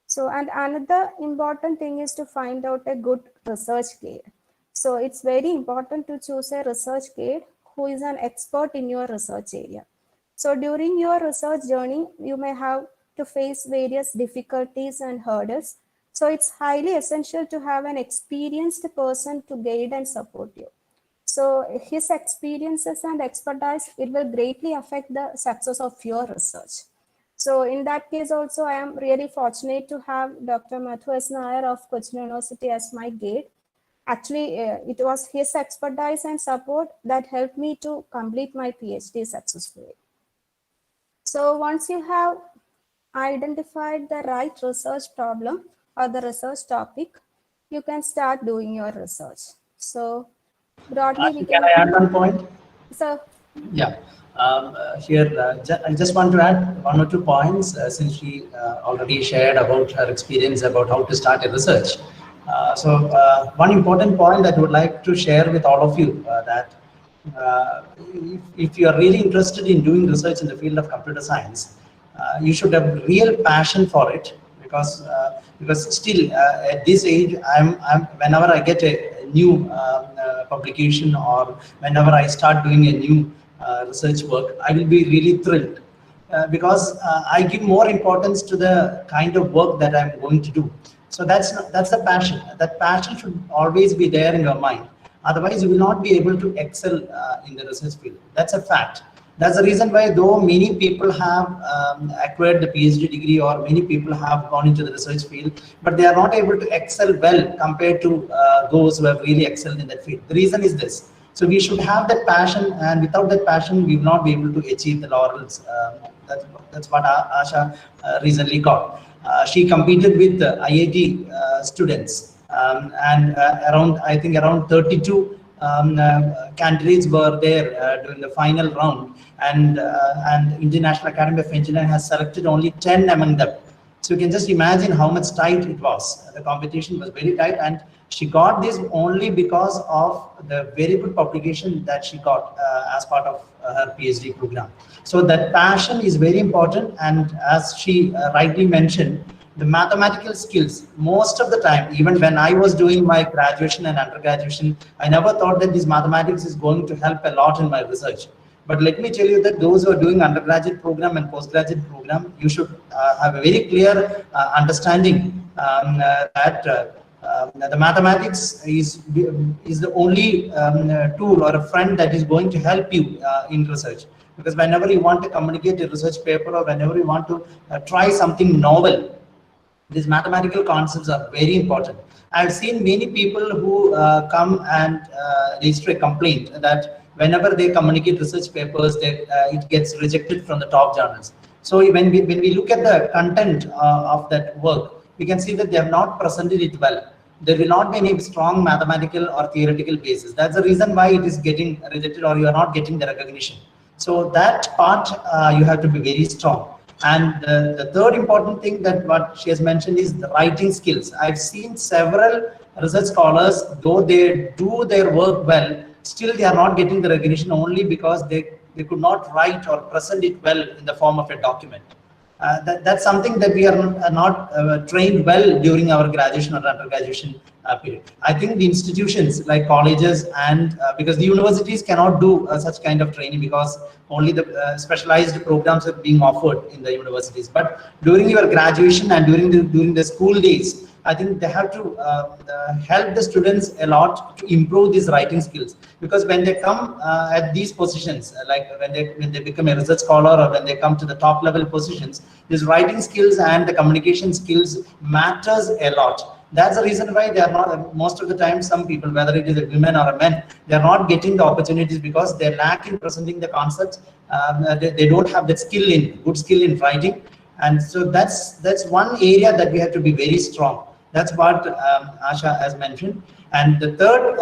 Speaker 4: So, and another important thing is to find out a good research guide. So it's very important to choose a research guide who is an expert in your research area. So during your research journey, you may have to face various difficulties and hurdles. So it's highly essential to have an experienced person to guide and support you. So his experiences and expertise, it will greatly affect the success of your research. So in that case also, I am really fortunate to have Dr. Madhu Nair of Cochin University as my guide. Actually, it was his expertise and support that helped me to complete my PhD successfully. So once you have identified the right research problem or the research topic, you can start doing your research. So broadly,
Speaker 3: can I add one point?
Speaker 4: So
Speaker 3: yeah. Here, I just want to add one or 2 points since she already shared about her experience about how to start a research. So one important point that I would like to share with all of you that if you are really interested in doing research in the field of computer science, you should have real passion for it, because still at this age, whenever I get a new publication or whenever I start doing a new research work, I will be really thrilled because I give more importance to the kind of work that I'm going to do. So that's the passion. That passion should always be there in your mind. Otherwise, you will not be able to excel in the research field. That's a fact. That's the reason why, though many people have acquired the PhD degree or many people have gone into the research field, but they are not able to excel well compared to those who have really excelled in that field. The reason is this. So we should have that passion, and without that passion, we will not be able to achieve the laurels. That's what Asha recently got. She competed with IIT students, and I think around 32 candidates were there during the final round, and International Academy of Engineering has selected only 10 among them. So you can just imagine how much tight it was. The competition was very tight, and she got this only because of the very good publication that she got as part of her PhD program. So that passion is very important, and as she rightly mentioned, the mathematical skills, most of the time, even when I was doing my graduation and undergraduation, I never thought that this mathematics is going to help a lot in my research. But let me tell you that those who are doing undergraduate program and postgraduate program, you should have a very clear understanding that the mathematics is the only tool or a friend that is going to help you in research. Because whenever you want to communicate a research paper, or whenever you want to try something novel, these mathematical concepts are very important. I've seen many people who come and register a complaint that whenever they communicate research papers, it gets rejected from the top journals. So when we look at the content of that work, we can see that they have not presented it well. There will not be any strong mathematical or theoretical basis. That's the reason why it is getting rejected, or you are not getting the recognition. So that part you have to be very strong. And the third important thing that what she has mentioned is the writing skills. I've seen several research scholars, though they do their work well, still they are not getting the recognition only because they could not write or present it well in the form of a document. That's something that we are not trained well during our graduation or undergraduation period. I think the institutions like colleges and because the universities cannot do such kind of training, because only the specialized programs are being offered in the universities. But during your graduation and during the school days, I think they have to help the students a lot to improve these writing skills, because when they come at these positions, like when they become a research scholar, or when they come to the top level positions, these writing skills and the communication skills matters a lot. That's the reason why they are not, most of the time, some people, whether it is a women or a men, they are not getting the opportunities because they lack in presenting the concepts. They don't have that good skill in writing. And so that's one area that we have to be very strong. That's what Asha has mentioned. And the third,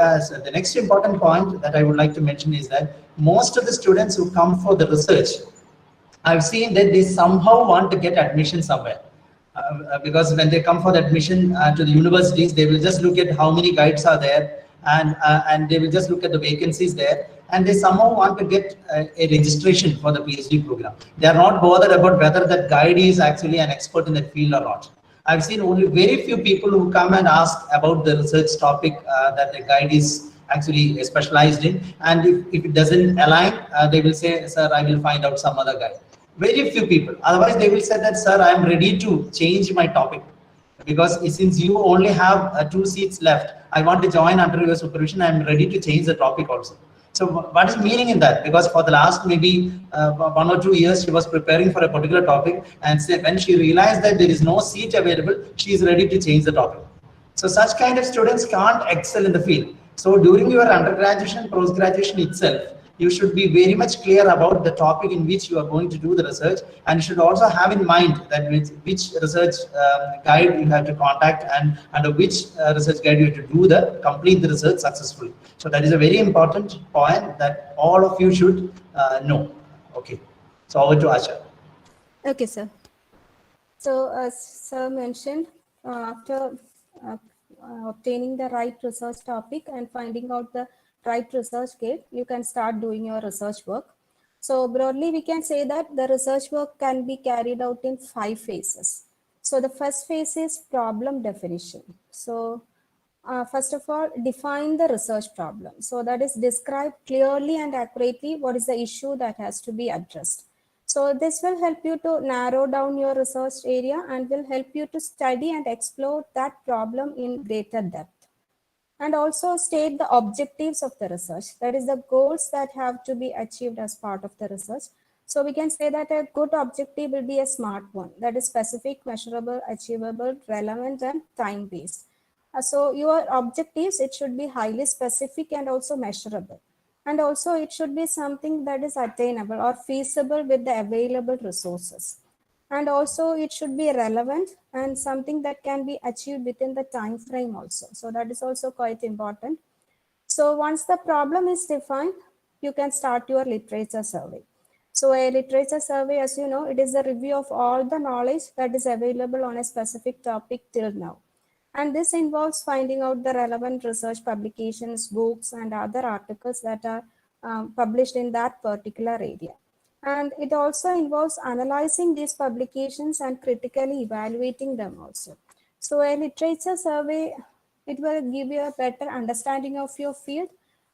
Speaker 3: the next important point that I would like to mention is that most of the students who come for the research, I've seen that they somehow want to get admission somewhere. Because when they come for the admission to the universities, they will just look at how many guides are there, and they will just look at the vacancies there, and they somehow want to get a registration for the PhD program. They are not bothered about whether that guide is actually an expert in that field or not. I've seen only very few people who come and ask about the research topic that the guide is actually specialized in, and if it doesn't align, they will say, sir, I will find out some other guide. Very few people. Otherwise, they will say that, sir, I am ready to change my topic, because since you only have 2 seats left, I want to join under your supervision. I am ready to change the topic also. So what is meaning in that? Because for the last maybe 1 or 2 years, she was preparing for a particular topic, and when she realized that there is no seat available, she is ready to change the topic. So such kind of students can't excel in the field. So during your undergraduation, post-graduation itself, you should be very much clear about the topic in which you are going to do the research, and you should also have in mind that which research guide you have to contact, and under which research guide you have to complete the research successfully. So that is a very important point that all of you should know. Okay, so over to Asha.
Speaker 4: Okay, sir. So as sir mentioned, after obtaining the right research topic and finding out the right research guide, you can start doing your research work. So broadly, we can say that the research work can be carried out in 5 phases. So the first phase is problem definition. So first of all, define the research problem. So that is, describe clearly and accurately what is the issue that has to be addressed. So this will help you to narrow down your research area and will help you to study and explore that problem in greater depth. And also state the objectives of the research. That is, the goals that have to be achieved as part of the research. So we can say that a good objective will be a SMART one, that is specific, measurable, achievable, relevant, and time-based. So your objectives, it should be highly specific and also measurable. And also it should be something that is attainable or feasible with the available resources. And also it should be relevant and something that can be achieved within the time frame also. So that is also quite important. So once the problem is defined, you can start your literature survey. So a literature survey, as you know, it is a review of all the knowledge that is available on a specific topic till now. And this involves finding out the relevant research publications, books, and other articles that are published in that particular area. And it also involves analyzing these publications and critically evaluating them also. So a literature survey, it will give you a better understanding of your field,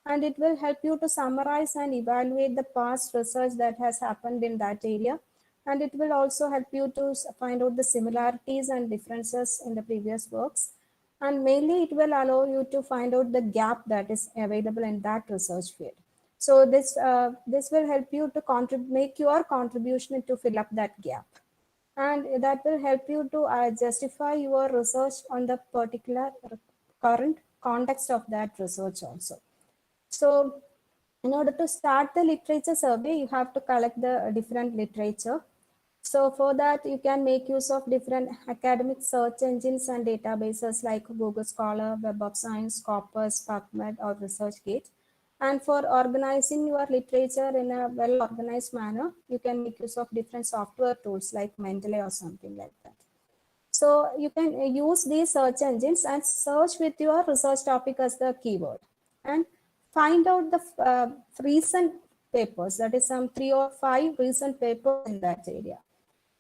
Speaker 4: and it will help you to summarize and evaluate the past research that has happened in that area. And it will also help you to find out the similarities and differences in the previous works. And mainly it will allow you to find out the gap that is available in that research field. So this will help you to make your contribution to fill up that gap, and that will help you to justify your research on the particular current context of that research also. So in order to start the literature survey, you have to collect the different literature. So for that, you can make use of different academic search engines and databases like Google Scholar, Web of Science, Scopus, PubMed, or ResearchGate. And for organizing your literature in a well-organized manner, you can make use of different software tools like Mendeley or something like that. So you can use these search engines and search with your research topic as the keyword, and find out the recent papers, that is some 3 or 5 recent papers in that area,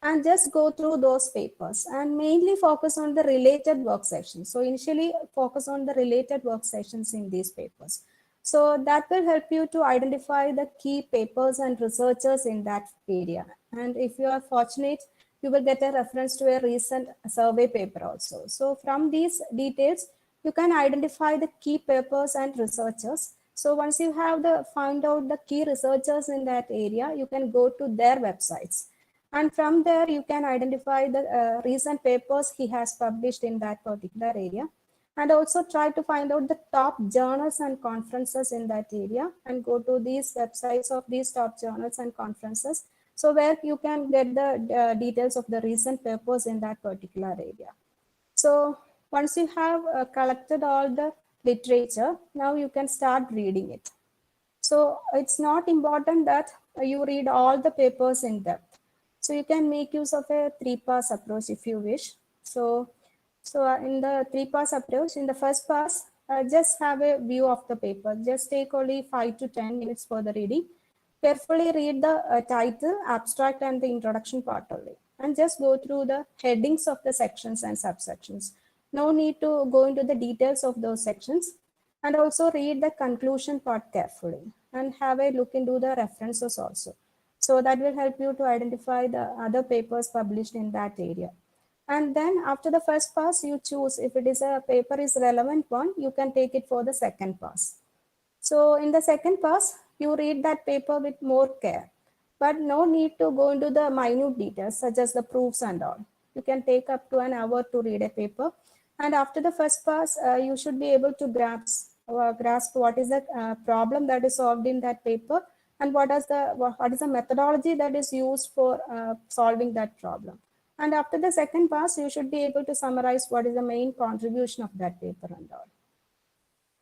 Speaker 4: and just go through those papers and mainly focus on the related work sections. So initially focus on the related work sections in these papers. So that will help you to identify the key papers and researchers in that area. And if you are fortunate, you will get a reference to a recent survey paper also. So from these details, you can identify the key papers and researchers. So once you have found out the key researchers in that area, you can go to their websites. And from there, you can identify the recent papers he has published in that particular area, and also try to find out the top journals and conferences in that area, and go to these websites of these top journals and conferences. So where you can get the details of the recent papers in that particular area. So once you have collected all the literature, now you can start reading it. So it's not important that you read all the papers in depth. So you can make use of a 3-pass approach if you wish. So in the 3-pass approach, in the first pass, just have a view of the paper. Just take only 5 to 10 minutes for the reading. Carefully read the title, abstract, and the introduction part only, and just go through the headings of the sections and subsections. No need to go into the details of those sections. And also read the conclusion part carefully and have a look into the references also. So that will help you to identify the other papers published in that area. And then after the first pass, you choose if it is a paper is relevant one, you can take it for the second pass. So in the second pass, you read that paper with more care, but no need to go into the minute details such as the proofs and all. You can take up to an hour to read a paper. And after the first pass, you should be able to grasp what is the problem that is solved in that paper, and what is the methodology that is used for solving that problem. And after the second pass, you should be able to summarize what is the main contribution of that paper and all.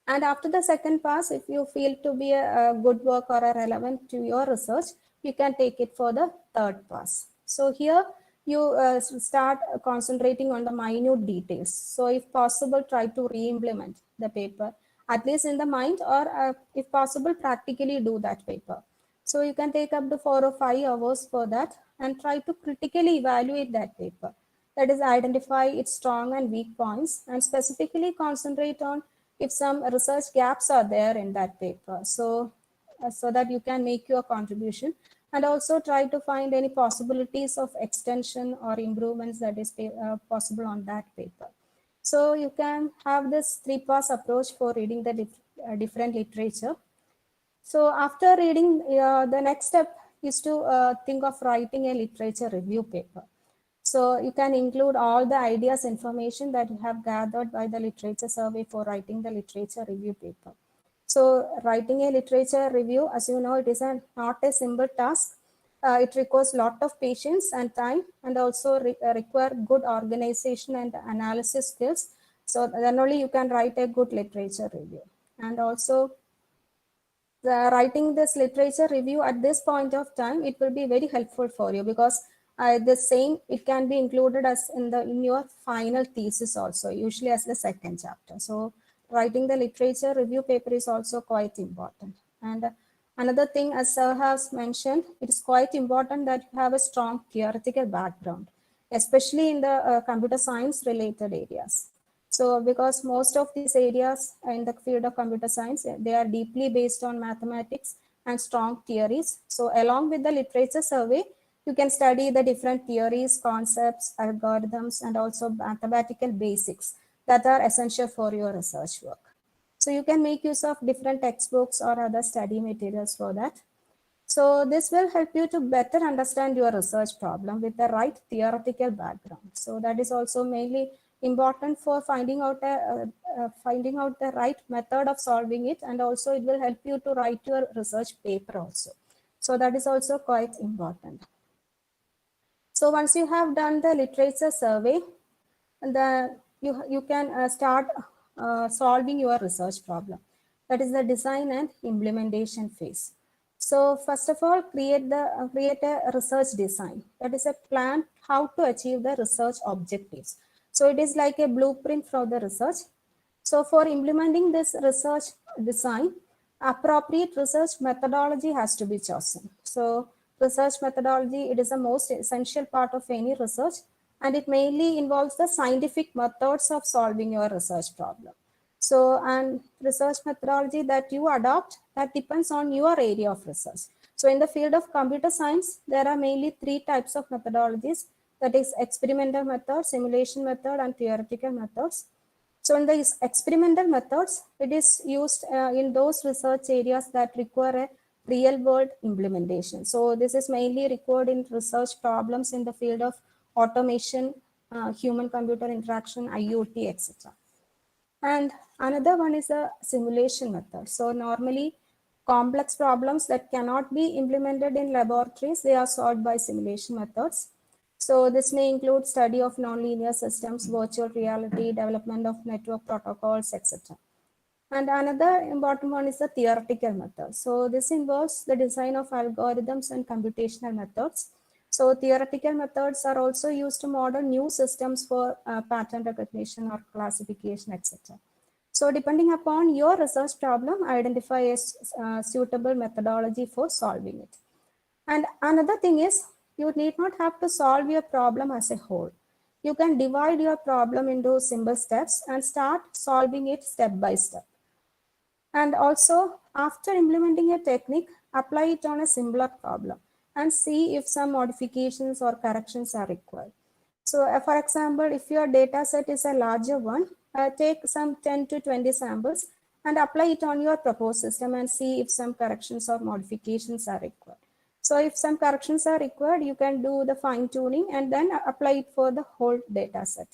Speaker 4: And after the second pass, if you feel to be a good work or a relevant to your research, you can take it for the third pass. So here you start concentrating on the minute details. So if possible, try to re-implement the paper, at least in the mind, or if possible, practically do that paper. So you can take up to 4 or 5 hours for that and try to critically evaluate that paper. That is, identify its strong and weak points and specifically concentrate on if some research gaps are there in that paper. So that you can make your contribution, and also try to find any possibilities of extension or improvements that is possible on that paper. So you can have this 3-pass approach for reading the different literature. So after reading, the next step is to think of writing a literature review paper. So you can include all the ideas, information that you have gathered by the literature survey for writing the literature review paper. So writing a literature review, as you know, it is not a simple task. It requires a lot of patience and time, and also require good organization and analysis skills. So then only you can write a good literature review. And also writing this literature review at this point of time, it will be very helpful for you, because the same, it can be included as in your final thesis also, usually as the second chapter. So writing the literature review paper is also quite important. And Another thing, as Sir has mentioned, it is quite important that you have a strong theoretical background, especially in the computer science related areas. So because most of these areas in the field of computer science, they are deeply based on mathematics and strong theories. So along with the literature survey, you can study the different theories, concepts, algorithms, and also mathematical basics that are essential for your research work. So you can make use of different textbooks or other study materials for that. So this will help you to better understand your research problem with the right theoretical background. So that is also mainly important for finding out the right method of solving it, and also it will help you to write your research paper also. So that is also quite important. So once you have done the literature survey, you can start solving your research problem. That is the design and implementation phase. So first of all, create a research design. That is a plan how to achieve the research objectives. So it is like a blueprint for the research. So for implementing this research design, appropriate research methodology has to be chosen. So research methodology, it is the most essential part of any research, and it mainly involves the scientific methods of solving your research problem. So, and research methodology that you adopt, that depends on your area of research. So in the field of computer science, there are mainly 3 types of methodologies, that is experimental method, simulation method, and theoretical methods. So in these experimental methods, it is used in those research areas that require a real world implementation. So this is mainly required in research problems in the field of automation, human computer interaction, IoT, etc. And another one is a simulation method. So normally complex problems that cannot be implemented in laboratories, they are solved by simulation methods. So this may include study of nonlinear systems, virtual reality, development of network protocols, etc. And another important one is the theoretical method. So this involves the design of algorithms and computational methods. So theoretical methods are also used to model new systems for pattern recognition or classification, etc. So depending upon your research problem, identify a suitable methodology for solving it. And another thing is, you need not have to solve your problem as a whole. You can divide your problem into simple steps and start solving it step by step. And also, after implementing a technique, apply it on a simpler problem and see if some modifications or corrections are required. So for example, if your data set is a larger one, take some 10 to 20 samples and apply it on your proposed system and see if some corrections or modifications are required. So if some corrections are required, you can do the fine tuning and then apply it for the whole data set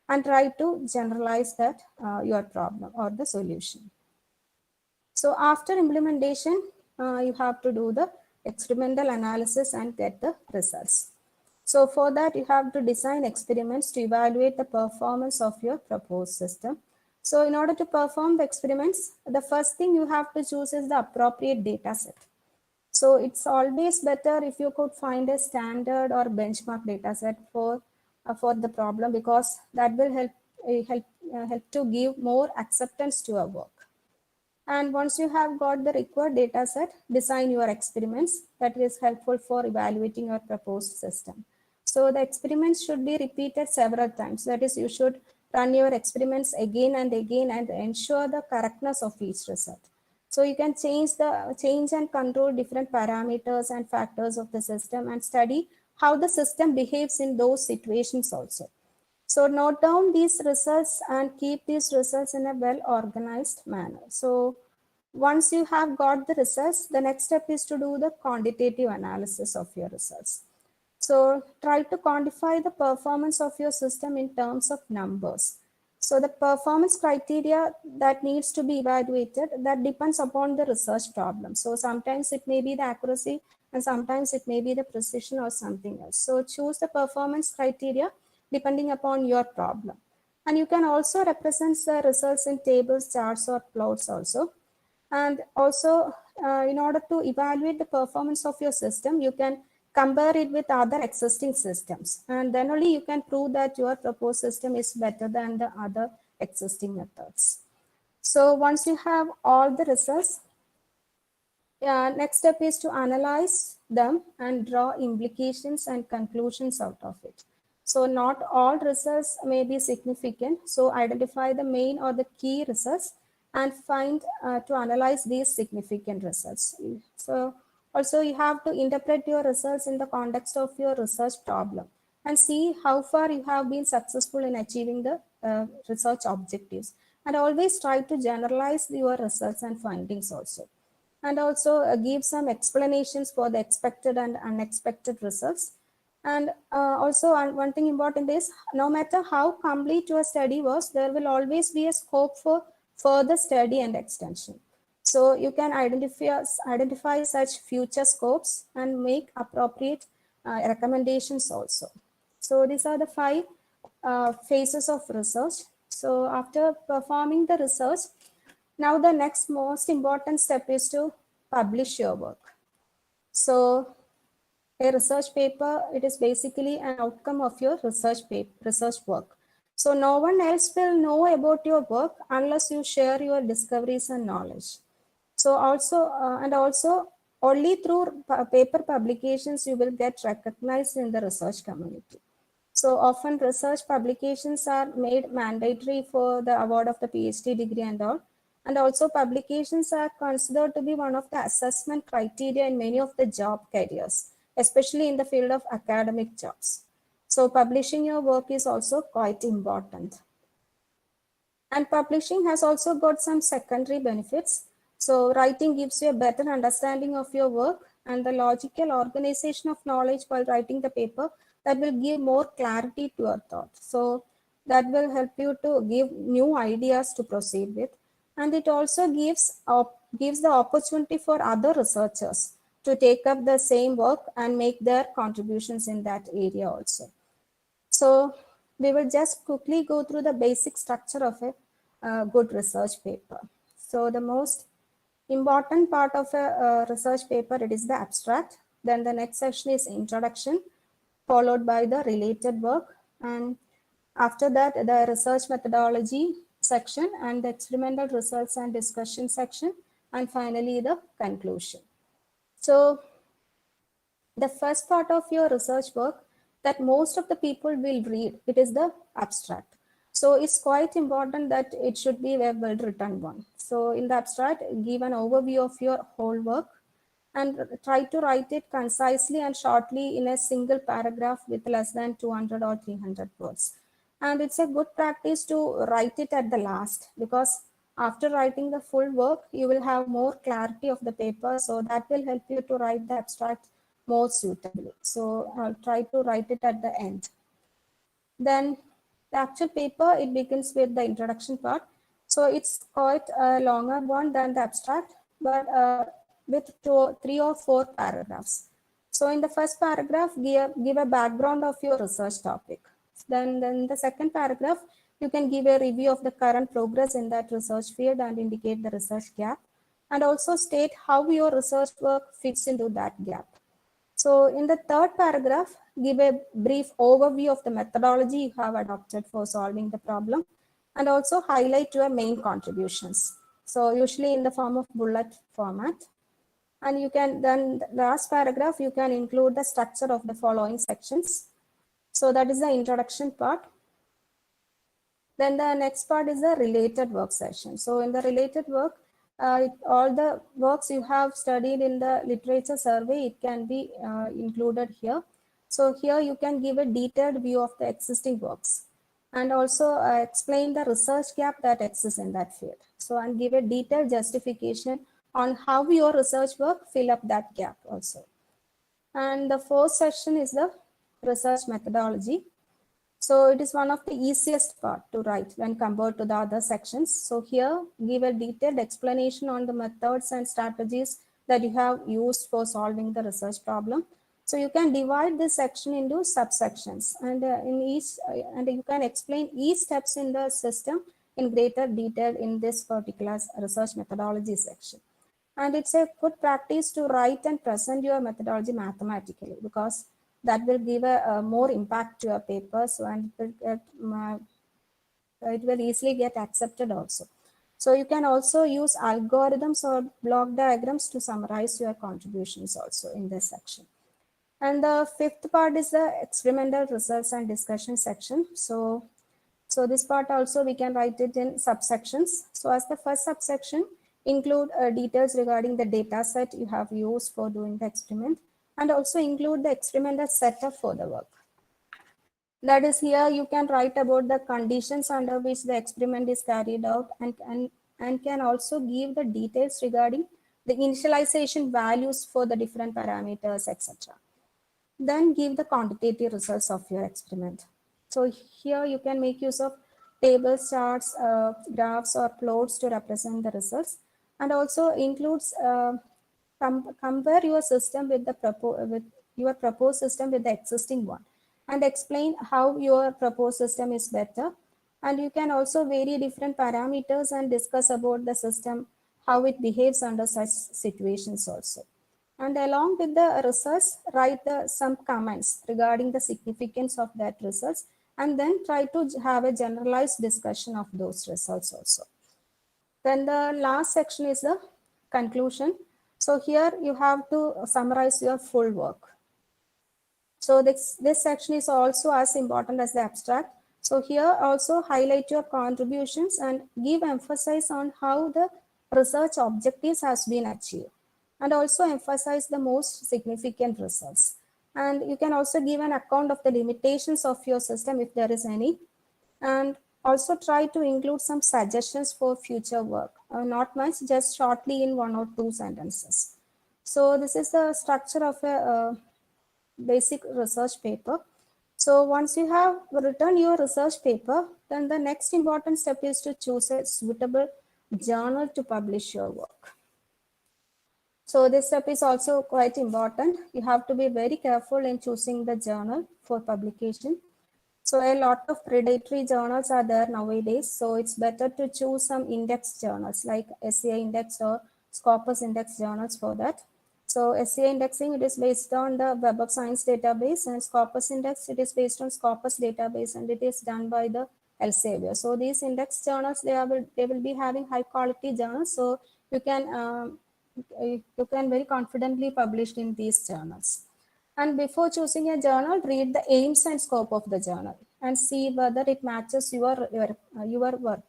Speaker 4: and try to generalize that your problem or the solution. So after implementation, you have to do the experimental analysis and get the results. So for that, you have to design experiments to evaluate the performance of your proposed system. So in order to perform the experiments, the first thing you have to choose is the appropriate data set. So it's always better if you could find a standard or benchmark data set for the problem, because that will help to give more acceptance to your work. And once you have got the required data set, design your experiments that is helpful for evaluating your proposed system. So the experiments should be repeated several times. That is, you should run your experiments again and again and ensure the correctness of each result. So you can change and control different parameters and factors of the system and study how the system behaves in those situations also. So note down these results and keep these results in a well-organized manner. So once you have got the results, the next step is to do the quantitative analysis of your results. So try to quantify the performance of your system in terms of numbers. So the performance criteria that needs to be evaluated, that depends upon the research problem. So sometimes it may be the accuracy and sometimes it may be the precision or something else. So choose the performance criteria depending upon your problem. And you can also represent the results in tables, charts, or plots also. And also, in order to evaluate the performance of your system, you can compare it with other existing systems. And then only you can prove that your proposed system is better than the other existing methods. So once you have all the results, Next step is to analyze them and draw implications and conclusions out of it. So not all results may be significant. So identify the main or the key results and find to analyze these significant results. So also you have to interpret your results in the context of your research problem and see how far you have been successful in achieving the research objectives. And always try to generalize your results and findings also. And also give some explanations for the expected and unexpected results. And also one thing important is, no matter how complete your study was, there will always be a scope for further study and extension. So you can identify such future scopes and make appropriate recommendations also. So these are the 5 phases of research. So after performing the research, now the next most important step is to publish your work. So a research paper, it is basically an outcome of your research work. So no one else will know about your work unless you share your discoveries and knowledge. So also, and also only through paper publications you will get recognized in the research community. So often research publications are made mandatory for the award of the PhD degree and all. And also publications are considered to be one of the assessment criteria in many of the job careers, especially in the field of academic jobs. So publishing your work is also quite important. And publishing has also got some secondary benefits. So writing gives you a better understanding of your work and the logical organization of knowledge while writing the paper that will give more clarity to your thought. So that will help you to give new ideas to proceed with. And it also gives the opportunity for other researchers to take up the same work and make their contributions in that area also. So we will just quickly go through the basic structure of a good research paper. So the most important part of a research paper, it is the abstract. Then the next section is introduction, followed by the related work. And after that, the research methodology section and the experimental results and discussion section. And finally, the conclusion. So the first part of your research work that most of the people will read, it is the abstract. So it's quite important that it should be a well-written one. So in the abstract, give an overview of your whole work and try to write it concisely and shortly in a single paragraph with less than 200 or 300 words. And it's a good practice to write it at the last, because after writing the full work, you will have more clarity of the paper. So that will help you to write the abstract more suitably. So I'll try to write it at the end. Then the actual paper, it begins with the introduction part. So it's quite a longer one than the abstract, but with 3 or 4 paragraphs. So in the first paragraph, give a background of your research topic. Then the second paragraph, you can give a review of the current progress in that research field and indicate the research gap, and also state how your research work fits into that gap. So in the third paragraph, give a brief overview of the methodology you have adopted for solving the problem, and also highlight your main contributions. So usually in the form of bullet format. And you can then, the last paragraph, you can include the structure of the following sections. So that is the introduction part. Then the next part is the related work section. So in the related work, all the works you have studied in the literature survey, it can be included here. So here you can give a detailed view of the existing works and also explain the research gap that exists in that field. So and give a detailed justification on how your research work fill up that gap also. And the fourth section is the research methodology. So it is one of the easiest part to write when compared to the other sections. So here give a detailed explanation on the methods and strategies that you have used for solving the research problem. So you can divide this section into subsections, and and you can explain each steps in the system in greater detail in this particular research methodology section. And it's a good practice to write and present your methodology mathematically, because that will give a more impact to your paper. So and it will easily get accepted also. So you can also use algorithms or block diagrams to summarize your contributions also in this section. And the fifth part is the experimental results and discussion section. So this part also we can write it in subsections. So as the first subsection, include details regarding the data set you have used for doing the experiment, and also include the experimental setup for the work. That is, here you can write about the conditions under which the experiment is carried out, and can also give the details regarding the initialization values for the different parameters, etc. Then give the quantitative results of your experiment. So here you can make use of tables, charts, graphs, or plots to represent the results, and also includes compare your system with your proposed system with the existing one, and explain how your proposed system is better. And you can also vary different parameters and discuss about the system, how it behaves under such situations also. And along with the results, write some comments regarding the significance of that results, and then try to have a generalized discussion of those results also. Then the last section is the conclusion. So here you have to summarize your full work. So this section is also as important as the abstract. So here also highlight your contributions and give emphasis on how the research objectives has been achieved, and also emphasize the most significant results. And you can also give an account of the limitations of your system if there is any, and also try to include some suggestions for future work. Not much, just shortly in 1 or 2 sentences. So this is the structure of a basic research paper. So once you have written your research paper, then the next important step is to choose a suitable journal to publish your work. So this step is also quite important. You have to be very careful in choosing the journal for publication. So a lot of predatory journals are there nowadays. So it's better to choose some index journals like SCI Index or Scopus Index journals for that. So SCI indexing, it is based on the Web of Science database, and Scopus Index, it is based on Scopus database, and it is done by the Elsevier. So these index journals, they will be having high quality journals. So you can very confidently publish in these journals. And before choosing a journal, read the aims and scope of the journal and see whether it matches your work.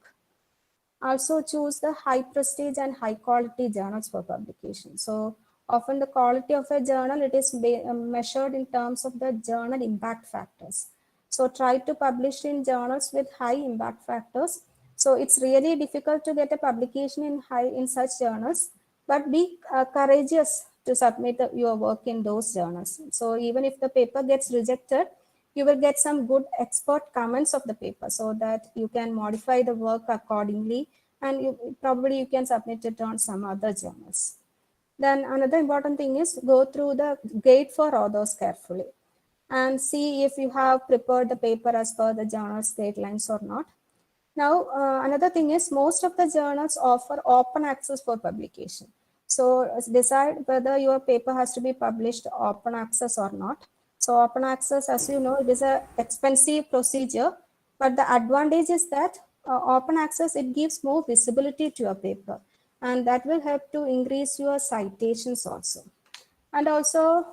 Speaker 4: Also choose the high prestige and high quality journals for publication. So often the quality of a journal, it is measured in terms of the journal impact factors. So try to publish in journals with high impact factors. So it's really difficult to get a publication in such journals, but be courageous to submit your work in those journals. So even if the paper gets rejected, you will get some good expert comments of the paper, so that you can modify the work accordingly, and you can submit it on some other journals. Then another important thing is go through the guide for authors carefully and see if you have prepared the paper as per the journal's guidelines or not. Now, another thing is most of the journals offer open access for publication. So decide whether your paper has to be published open access or not. So open access, as you know, it is an expensive procedure, but the advantage is that open access, it gives more visibility to your paper, and that will help to increase your citations also. And also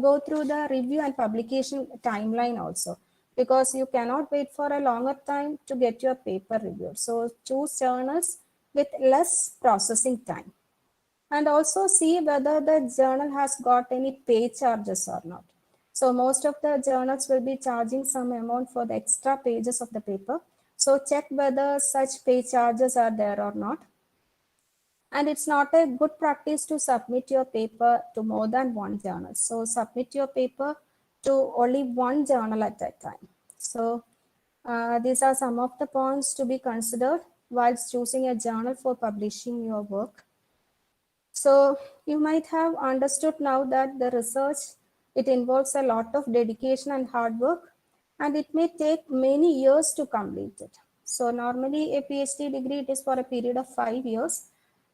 Speaker 4: go through the review and publication timeline also, because you cannot wait for a longer time to get your paper reviewed. So choose journals with less processing time, and also see whether the journal has got any pay charges or not. So most of the journals will be charging some amount for the extra pages of the paper. So check whether such pay charges are there or not. And it's not a good practice to submit your paper to more than one journal. So submit your paper to only one journal at a time. So these are some of the points to be considered whilst choosing a journal for publishing your work. So you might have understood now that the research, it involves a lot of dedication and hard work, and it may take many years to complete it. So normally a PhD degree, it is for a period of 5 years.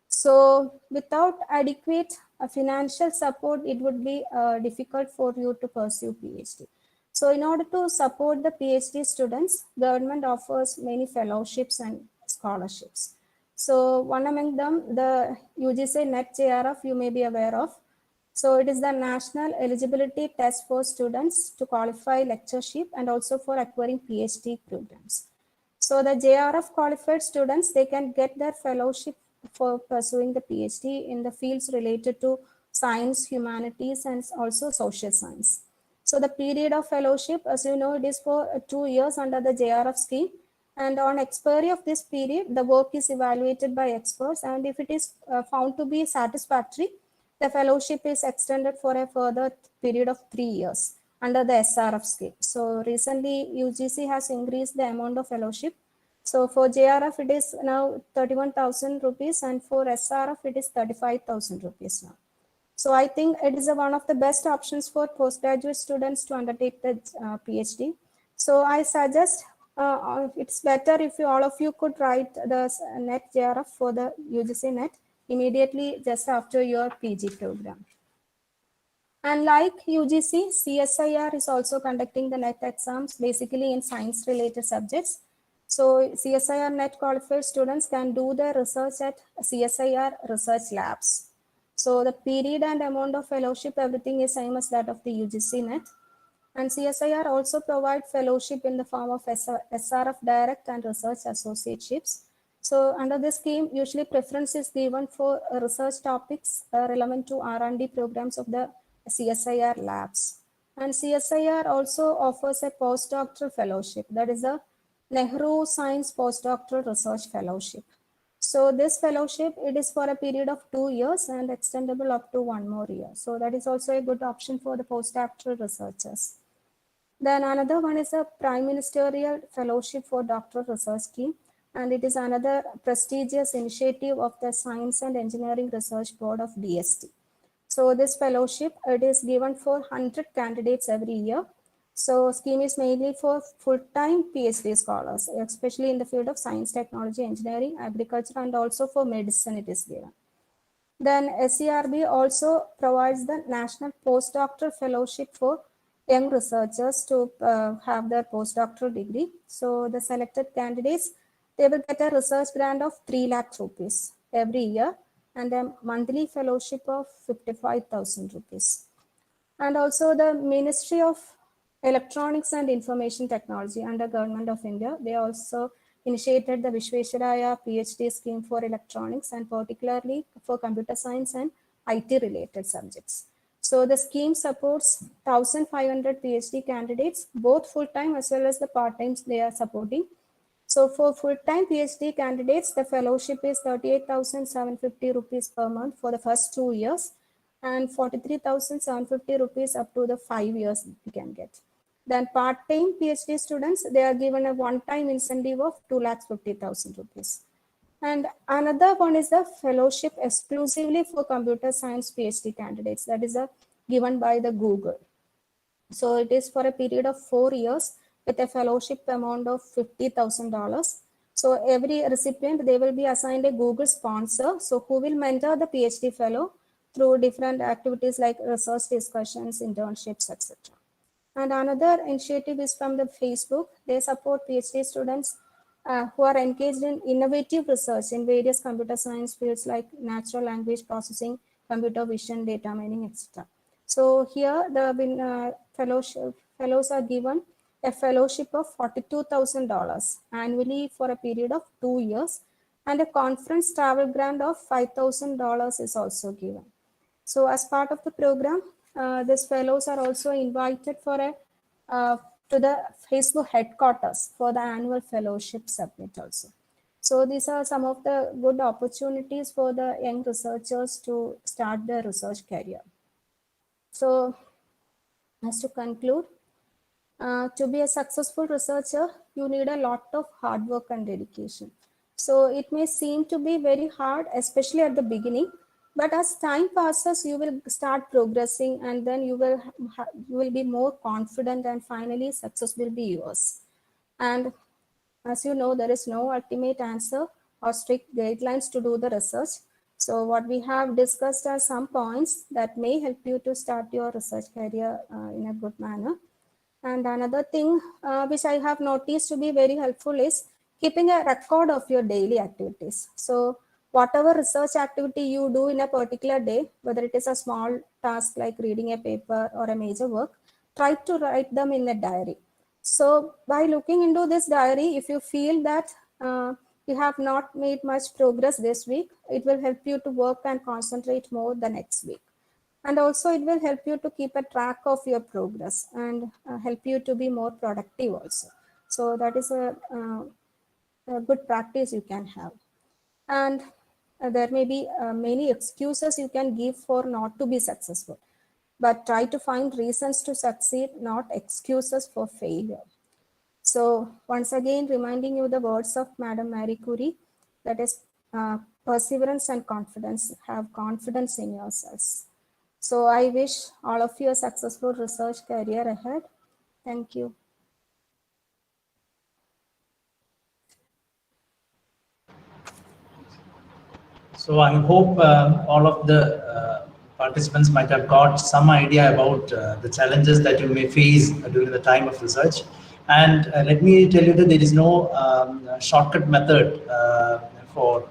Speaker 4: So without adequate financial support, it would be difficult for you to pursue PhD. So in order to support the PhD students, government offers many fellowships and scholarships. So one among them, the UGC NET JRF, you may be aware of. So it is the national eligibility test for students to qualify lectureship and also for acquiring PhD programs. So the JRF qualified students, they can get their fellowship for pursuing the PhD in the fields related to science, humanities, and also social science. So the period of fellowship, as you know, it is for 2 years under the JRF scheme. And on expiry of this period, the work is evaluated by experts. And if it is found to be satisfactory, the fellowship is extended for a further period of 3 years under the SRF scheme. So recently, UGC has increased the amount of fellowship. So for JRF, it is now 31,000 rupees, and for SRF, it is 35,000 rupees now. So I think it is one of the best options for postgraduate students to undertake the PhD. So I suggest it's better if all of you could write the NET JRF for the UGC NET immediately just after your PG program. And like UGC, CSIR is also conducting the NET exams basically in science related subjects. So CSIR NET qualified students can do their research at CSIR research labs. So the period and amount of fellowship, everything is same as that of the UGC NET. And CSIR also provide fellowship in the form of SRF Direct and Research Associateships. So under this scheme, usually preference is given for research topics relevant to R&D programs of the CSIR labs. And CSIR also offers a postdoctoral fellowship, that is a Nehru Science Postdoctoral Research Fellowship. So this fellowship, it is for a period of 2 years and extendable up to 1 more year. So that is also a good option for the postdoctoral researchers. Then another one is a Prime Ministerial Fellowship for Doctoral Research Scheme, and it is another prestigious initiative of the Science and Engineering Research Board of DST. So this fellowship, it is given for 100 candidates every year. So scheme is mainly for full-time PhD scholars, especially in the field of science, technology, engineering, agriculture, and also for medicine it is given. Then SERB also provides the National Postdoctoral Fellowship for young researchers to have their postdoctoral degree. So the selected candidates, they will get a research grant of 3 lakh rupees every year and a monthly fellowship of 55,000 rupees. And also the Ministry of Electronics and Information Technology under Government of India, they also initiated the Vishwesvaraya PhD scheme for electronics and particularly for computer science and IT related subjects. So the scheme supports 1,500 PhD candidates, both full-time as well as the part-times they are supporting. So for full-time PhD candidates, the fellowship is 38,750 rupees per month for the first 2 years and 43,750 rupees up to the 5 years you can get. Then part-time PhD students, they are given a one-time incentive of 2,50,000 rupees. And another one is the fellowship exclusively for computer science PhD candidates, that is given by the Google. So it is for a period of 4 years with a fellowship amount of $50,000. So every recipient, they will be assigned a Google sponsor, so who will mentor the PhD fellow through different activities like research discussions, internships, etc. And another initiative is from the Facebook. They support PhD students who are engaged in innovative research in various computer science fields like natural language processing, computer vision, data mining, etc. So here the fellows are given a fellowship of $42,000 annually for a period of 2 years, and a conference travel grant of $5,000 is also given. So as part of the program, these fellows are also invited for to the Facebook headquarters for the annual fellowship summit also. So these are some of the good opportunities for the young researchers to start their research career. So as to conclude, to be a successful researcher, you need a lot of hard work and dedication. So it may seem to be very hard, especially at the beginning, but as time passes, you will start progressing, and then you will be more confident, and finally success will be yours. And as you know, there is no ultimate answer or strict guidelines to do the research. So what we have discussed are some points that may help you to start your research career in a good manner. And another thing which I have noticed to be very helpful is keeping a record of your daily activities. So whatever research activity you do in a particular day, whether it is a small task like reading a paper or a major work, try to write them in a diary. So by looking into this diary, if you feel that you have not made much progress this week, it will help you to work and concentrate more the next week. And also it will help you to keep a track of your progress and help you to be more productive also. So that is a good practice you can have. And there may be many excuses you can give for not to be successful, but try to find reasons to succeed, not excuses for failure. So once again, reminding you the words of Madam Marie Curie, that is perseverance and confidence. Have confidence in yourselves. So I wish all of you a successful research career ahead. Thank you.
Speaker 3: So I hope all of the participants might have got some idea about the challenges that you may face during the time of research. And let me tell you that there is no shortcut method for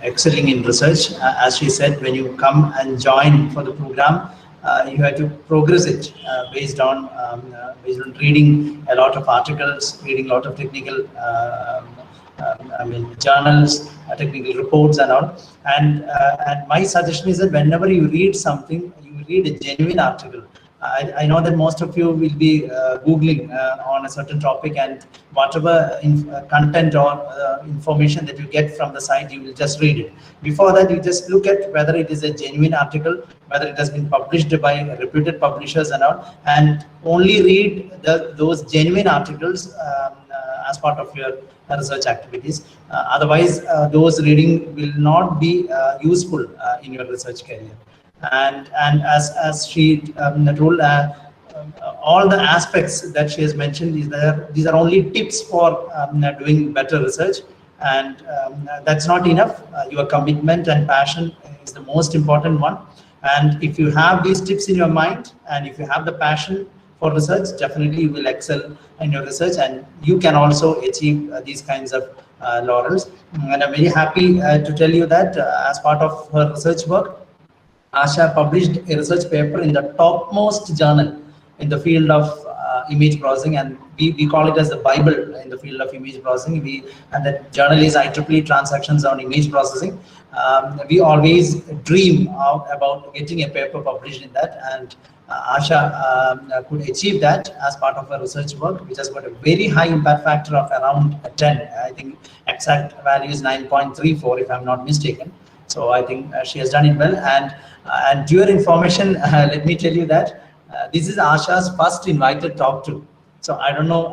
Speaker 3: excelling in research. As she said, when you come and join for the program, you have to progress it based on reading a lot of articles, reading a lot of technical journals, technical reports and all. And my suggestion is that whenever you read something, you read a genuine article. I know that most of you will be Googling on a certain topic, and whatever content or information that you get from the site, you will just read it. Before that, you just look at whether it is a genuine article, whether it has been published by reputed publishers and all, and only read those genuine articles as part of your research activities. Otherwise, those reading will not be useful in your research career. And as she told, all the aspects that she has mentioned, these are only tips for doing better research, and that's not enough. Your commitment and passion is the most important one. And if you have these tips in your mind, and if you have the passion for research, definitely you will excel in your research, and you can also achieve these kinds of laurels. And I'm very happy to tell you that as part of her research work, Asha published a research paper in the topmost journal in the field of image processing, and we call it as the Bible in the field of image processing. And that journal is IEEE Transactions on Image Processing. We always dream about getting a paper published in that, and Asha could achieve that as part of her research work, which has got a very high impact factor of around 10. I think exact value is 9.34 if I'm not mistaken. So I think she has done it well. And to your information, let me tell you that this is Asha's first invited talk to. So I don't know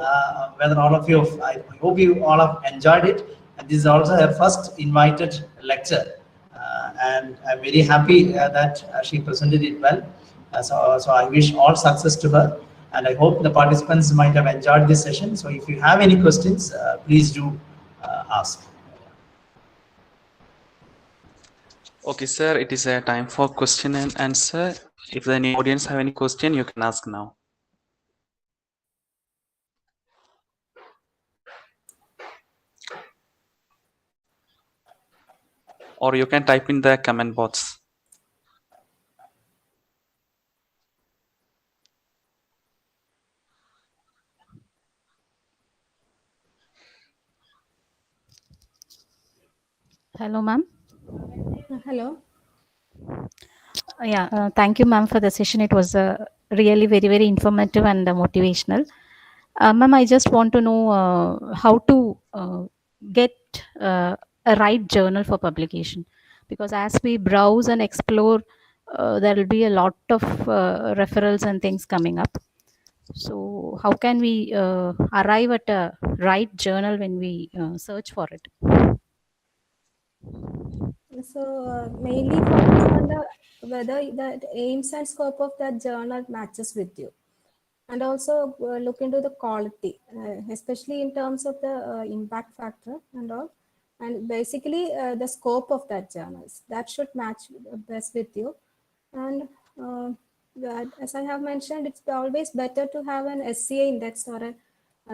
Speaker 3: whether all of you, I hope you all have enjoyed it. And this is also her first invited lecture. And I'm very happy that she presented it well. So I wish all success to her. And I hope the participants might have enjoyed this session. So if you have any questions, please do ask.
Speaker 1: Okay, sir, it is a time for question and answer. If any audience have any question, you can ask now. Or you can type in the comment box.
Speaker 5: Hello, ma'am.
Speaker 4: Hello.
Speaker 5: Yeah, thank you, ma'am, for the session. It was really very, very informative and motivational. Ma'am, I just want to know how to get a right journal for publication, because as we browse and explore, there will be a lot of referrals and things coming up. So how can we arrive at a right journal when we search for it?
Speaker 4: So mainly focus on whether the aims and scope of that journal matches with you, and also look into the quality, especially in terms of the impact factor and all, and basically the scope of that journals that should match best with you. And as I have mentioned, it's always better to have an SCA index or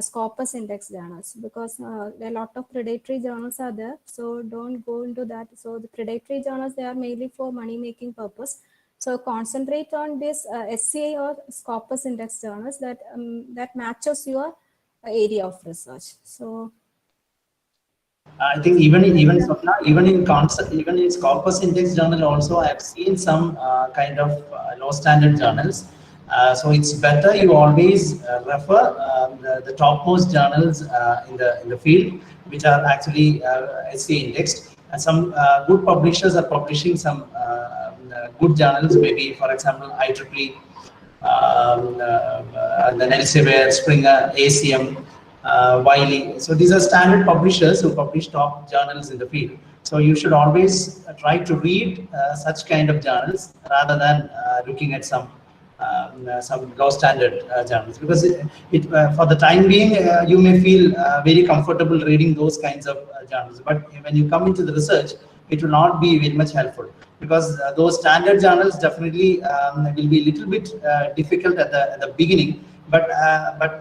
Speaker 4: Scopus index journals, because a lot of predatory journals are there, so don't go into that. So the predatory journals, they are mainly for money making purpose. So concentrate on this SCI or Scopus index journals that matches your area of research. So
Speaker 3: I think even Swapna, even in Scopus Index journal also, I have seen some kind of low standard journals. So it's better you always refer the topmost journals in the field, which are actually SC indexed. And some good publishers are publishing some good journals. Maybe, for example, IEEE, then Elsevier, Springer, ACM, Wiley. So these are standard publishers who publish top journals in the field. So you should always try to read such kind of journals rather than looking at some low standard journals, because for the time being you may feel very comfortable reading those kinds of journals, but when you come into the research, it will not be very much helpful, because those standard journals definitely will be a little bit difficult at the beginning, but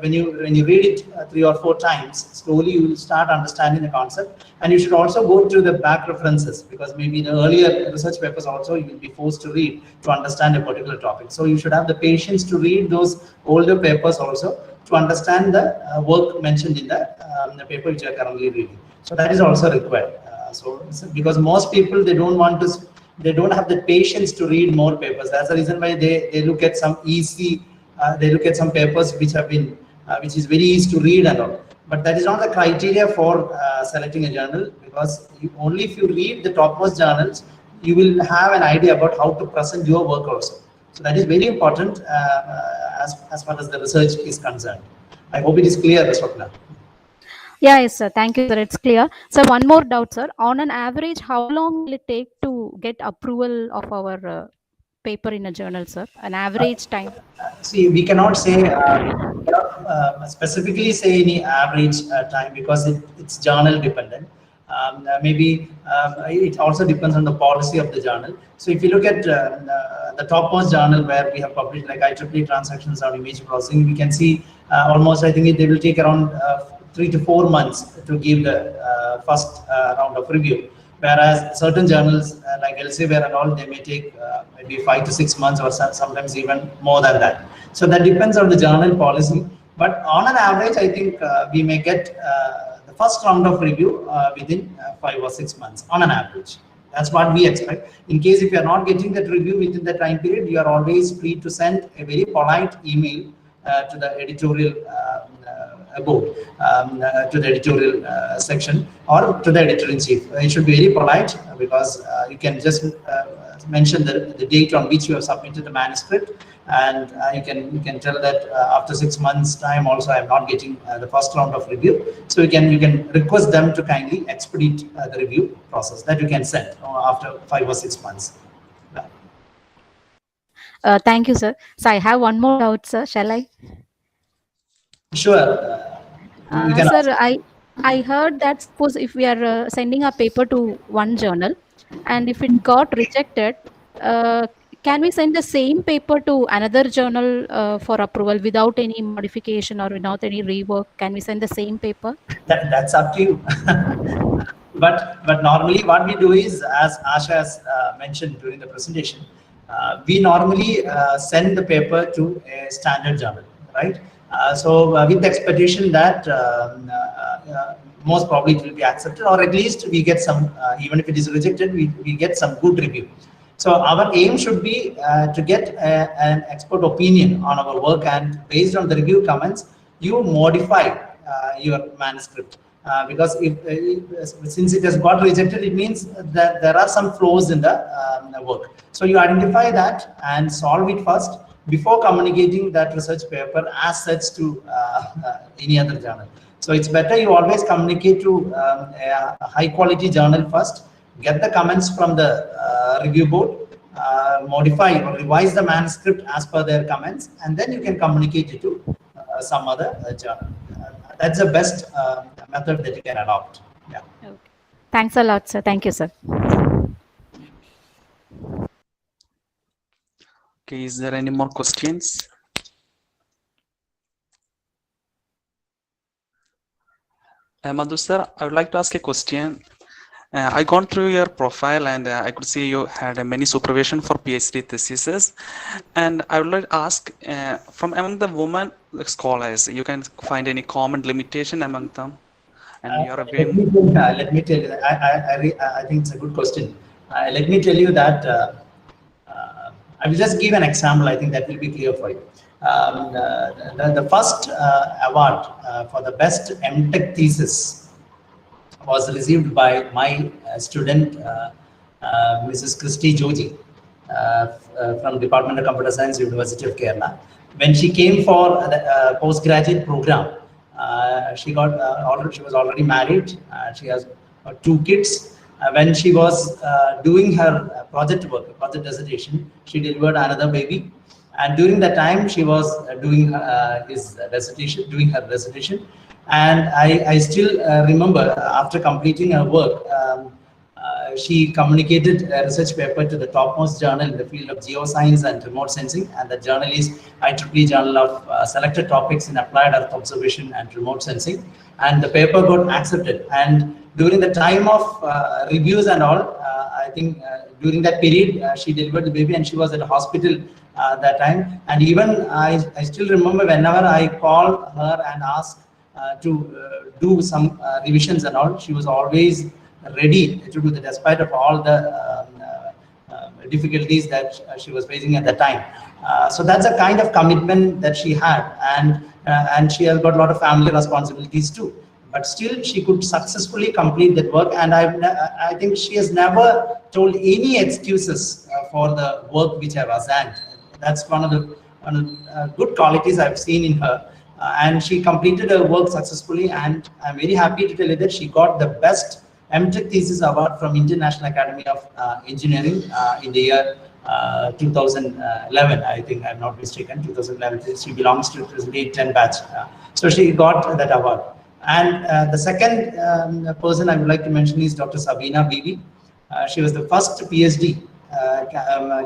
Speaker 3: when you read it 3 or 4 times, slowly you will start understanding the concept. And you should also go through the back references, because maybe the earlier research papers also you will be forced to read to understand a particular topic. So you should have the patience to read those older papers also to understand the work mentioned in the paper which you are currently reading. So that is also required. So because most people, they don't have the patience to read more papers. That's the reason why they look at some easy. They look at some papers which have been, which is very easy to read and all. But that is not the criteria for selecting a journal, because only if you read the topmost journals, you will have an idea about how to present your work also. So that is very important as far as the research is concerned. I hope it is clear, Swapna.
Speaker 5: Yeah, yes, sir. Thank you, sir. It's clear. So one more doubt, sir. On an average, how long will it take to get approval of our paper in a journal, sir? An average time?
Speaker 3: See, we cannot say, we cannot specifically say any average time, because it's journal dependent. Maybe it also depends on the policy of the journal. So if you look at the topmost journal where we have published, like IEEE transactions on image processing, we can see almost, I think they will take around 3 to 4 months to give the first round of review. Whereas certain journals like Elsevier and all, they may take maybe 5 to 6 months, or sometimes even more than that. So that depends on the journal policy. But on an average, I think we may get the first round of review within 5 or 6 months on an average. That's what we expect. In case if you are not getting that review within the time period, you are always free to send a very polite email to the editorial board, to the editorial section, or to the editor-in-chief. It should be very polite, because you can just mention the date on which you have submitted the manuscript, and you can tell that after 6 months time also I am not getting the first round of review. So you can request them to kindly expedite the review process that you can send after 5 or 6 months.
Speaker 5: Thank you, sir. So I have one more doubt, sir. Shall I?
Speaker 3: Sure. You can
Speaker 5: Sir,
Speaker 3: ask.
Speaker 5: I heard that suppose if we are sending a paper to one journal, and if it got rejected, can we send the same paper to another journal for approval without any modification or without any rework? Can we send the same paper?
Speaker 3: That's up to you. But normally what we do is, as Asha has mentioned during the presentation, we normally send the paper to a standard journal, right? So with the expectation that most probably it will be accepted, or at least we get some, even if it is rejected, we get some good review. So our aim should be to get an expert opinion on our work, and based on the review comments, you modify your manuscript. Because since it has got rejected, it means that there are some flaws in the work. So you identify that and solve it first before communicating that research paper as such to any other journal. So it's better you always communicate to a high quality journal first, get the comments from the review board, modify or revise the manuscript as per their comments, and then you can communicate it to some other journal. That's the best method that you can adopt. Yeah.
Speaker 5: Okay. Thanks a lot, sir. Thank you, sir.
Speaker 1: Okay, is there any more questions? Madhu sir, I would like to ask a question. I gone through your profile and I could see you had many supervision for PhD theses. And I would like to ask, from among the women scholars, you can find any common limitation among them? And you are a very
Speaker 3: Let me tell you, I think it's a good question. Let me tell you that I will just give an example. I think that will be clear for you. The first award for the best MTech thesis was received by my student, Mrs. Christy Joji, from Department of Computer Science, University of Kerala. When she came for the postgraduate program, she was already married. She has 2 kids. When she was doing her project work, project dissertation, she delivered another baby. And during that time, she was doing her dissertation. And I still remember after completing her work, she communicated a research paper to the topmost journal in the field of geoscience and remote sensing, and the journal is IEEE Journal of Selected Topics in Applied Earth Observation and Remote Sensing, and the paper got accepted. And during the time of reviews and all, I think during that period, she delivered the baby and she was at a hospital that time. And even I still remember whenever I called her and asked to do some revisions and all, she was always ready to do that, despite of all the difficulties that she was facing at that time. So that's a kind of commitment that she had, and she has got a lot of family responsibilities too. But still, she could successfully complete that work, and I think she has never told any excuses for the work which I've assigned. That's one of the good qualities I've seen in her. And she completed her work successfully, and I'm very happy to tell you that she got the best MTech thesis award from Indian National Academy of Engineering in the year 2011. I think I'm not mistaken, 2011. She belongs to 2010 batch. So she got that award. And the second person I would like to mention is Dr. Sabina Bibi. She was the first PhD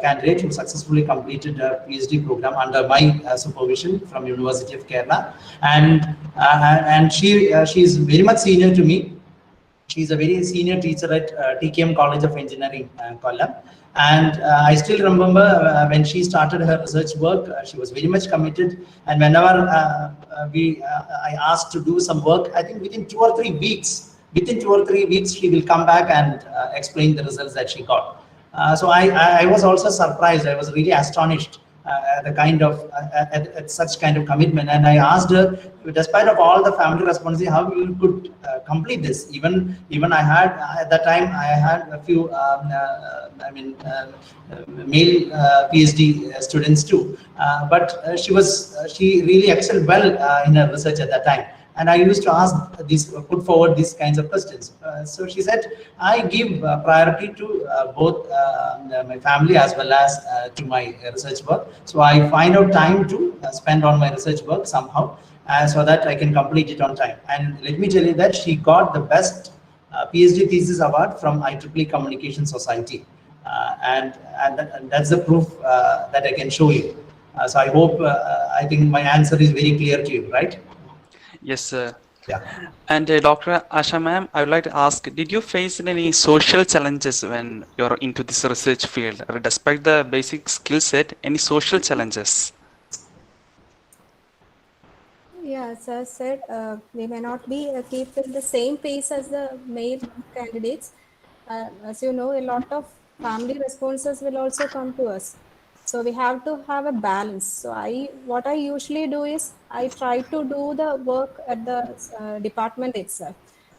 Speaker 3: candidate who successfully completed a PhD program under my supervision from University of Kerala, and she is very much senior to me. She is a very senior teacher at TKM College of Engineering, Kollam. And I still remember when she started her research work, she was very much committed. And whenever I asked to do some work, I think within 2 or 3 weeks, she will come back and explain the results that she got. So I was also surprised. I was really astonished at the kind of at such kind of commitment. And I asked her, despite of all the family responsibility, how you could complete this. Even I had at that time I had a few male PhD students too, but she really excelled well in her research at that time. And I used to put forward these kinds of questions. So she said, I give priority to both my family as well as to my research work. So I find out time to spend on my research work somehow, so that I can complete it on time. And let me tell you that she got the best PhD thesis award from IEEE Communication Society. And that's the proof that I can show you. So I hope, I think my answer is very clear to you, right?
Speaker 1: Yes, sir.
Speaker 3: Yeah.
Speaker 1: And Dr. Asha ma'am, I would like to ask, did you face any social challenges when you're into this research field? Or despite the basic skill set, any social challenges?
Speaker 4: Yeah, as I said, we may not be keep in the same pace as the male candidates. As you know, a lot of family responses will also come to us. So we have to have a balance. So what I usually do is I try to do the work at the department itself,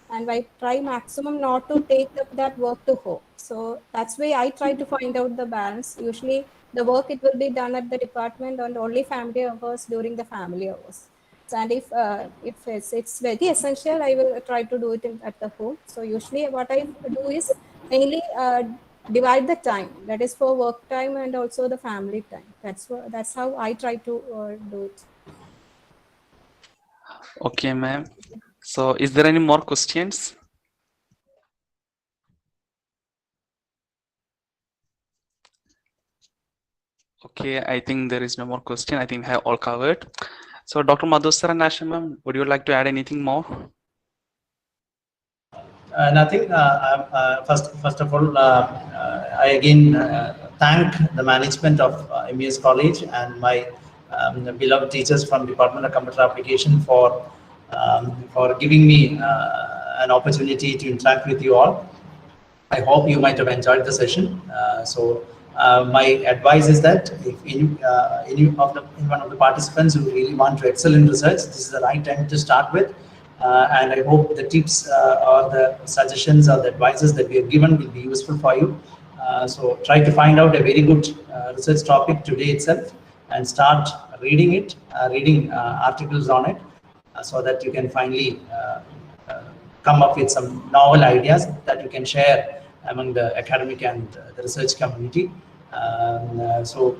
Speaker 4: and I try maximum not to take up that work to home. So that's why I try to find out the balance. Usually the work it will be done at the department and only family hours during the family hours. And if it's very essential, I will try to do it at the home. So usually what I do is mainly divide the time, that is for work time and also the family time. That's how I try to do it.
Speaker 1: Okay, ma'am. So is there any more questions? Okay, I think there is no more question. I think I have all covered. So Dr. Madhu sir and Asha ma'am, would you like to add anything more?
Speaker 3: Nothing. First of all, I again thank the management of MES College and my beloved teachers from Department of Computer Application for giving me an opportunity to interact with you all. I hope you might have enjoyed the session. My advice is that if any one of the participants who really want to excel in research, this is the right time to start with. And I hope the tips or the suggestions or the advices that we have given will be useful for you. So try to find out a very good research topic today itself and start reading it, reading articles on it, so that you can finally come up with some novel ideas that you can share among the academic and the research community. So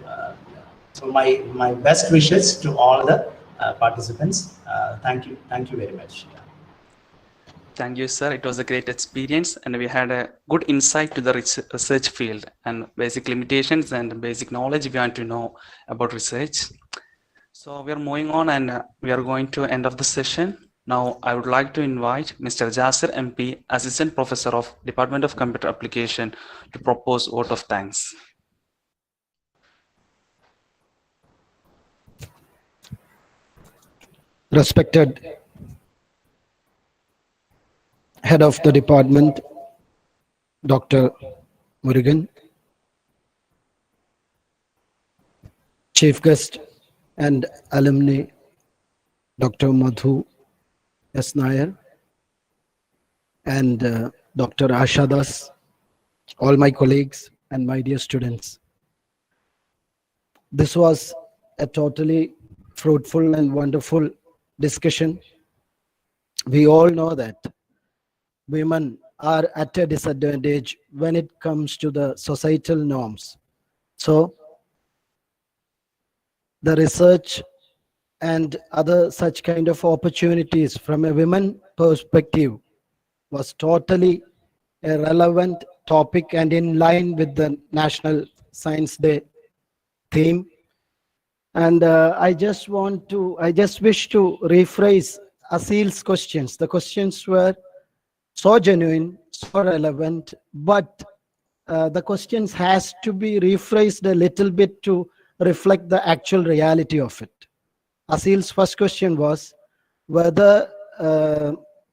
Speaker 3: my best wishes to all the participants. Thank you very much.
Speaker 1: Thank you, sir. It was a great experience, and we had a good insight to the research field and basic limitations and basic knowledge we want to know about research. So we are moving on, and we are going to end of the session. Now, I would like to invite Mr. Jasir MP, Assistant Professor of Department of Computer Application, to propose vote of thanks.
Speaker 6: Respected Head of the Department, Dr. Murugan, Chief Guest and Alumni, Dr. Madhu, S. Nair, and Dr. Asha, all my colleagues and my dear students. This was a totally fruitful and wonderful discussion. We all know that women are at a disadvantage when it comes to the societal norms. So the research and other such kind of opportunities from a women perspective was totally a relevant topic and in line with the National Science Day theme. And I just wish to rephrase Asil's questions. The questions were so genuine, so relevant, but the questions has to be rephrased a little bit to reflect the actual reality of it. Asil's first question was whether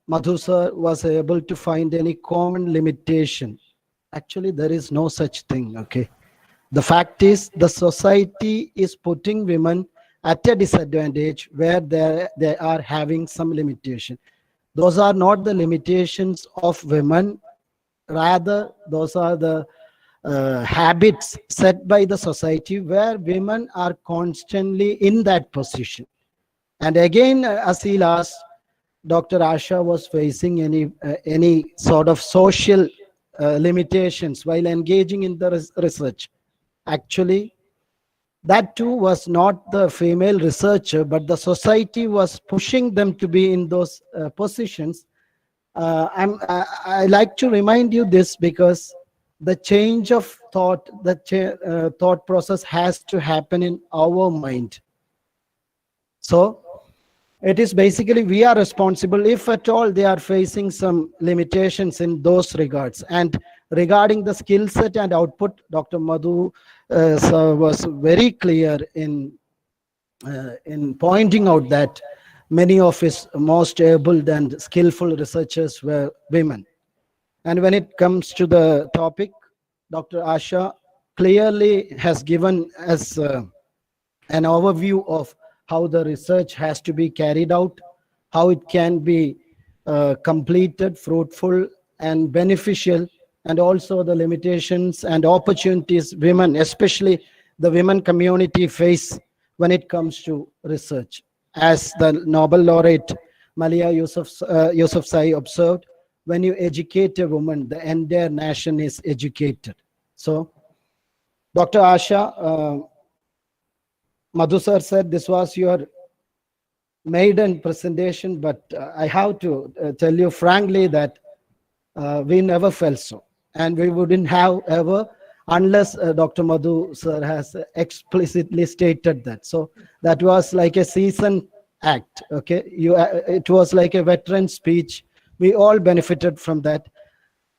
Speaker 6: Madhu sir was able to find any common limitation. Actually, there is no such thing, okay? The fact is, the society is putting women at a disadvantage where they are having some limitation. Those are not the limitations of women, rather those are the habits set by the society where women are constantly in that position. And again, Asil asked, Dr. Asha was facing any sort of social limitations while engaging in the research. Actually, that too was not the female researcher, but the society was pushing them to be in those positions. I like to remind you this because the change of thought, the thought process has to happen in our mind. So it is basically we are responsible if at all they are facing some limitations in those regards. And regarding the skill set and output, Dr. Madhu was very clear in pointing out that many of his most able and skillful researchers were women. And when it comes to the topic, Dr. Asha clearly has given us an overview of how the research has to be carried out, how it can be completed, fruitful and beneficial, and also the limitations and opportunities women, especially the women community, face when it comes to research. As the Nobel laureate Malia Yousafzai observed, when you educate a woman, the entire nation is educated. So, Dr. Asha, Madhu sir said this was your maiden presentation, but I have to tell you frankly that we never felt so. And we wouldn't have ever unless Dr. Madhu sir has explicitly stated that. So that was like a seasoned act, okay? It was like a veteran speech We all benefited from that.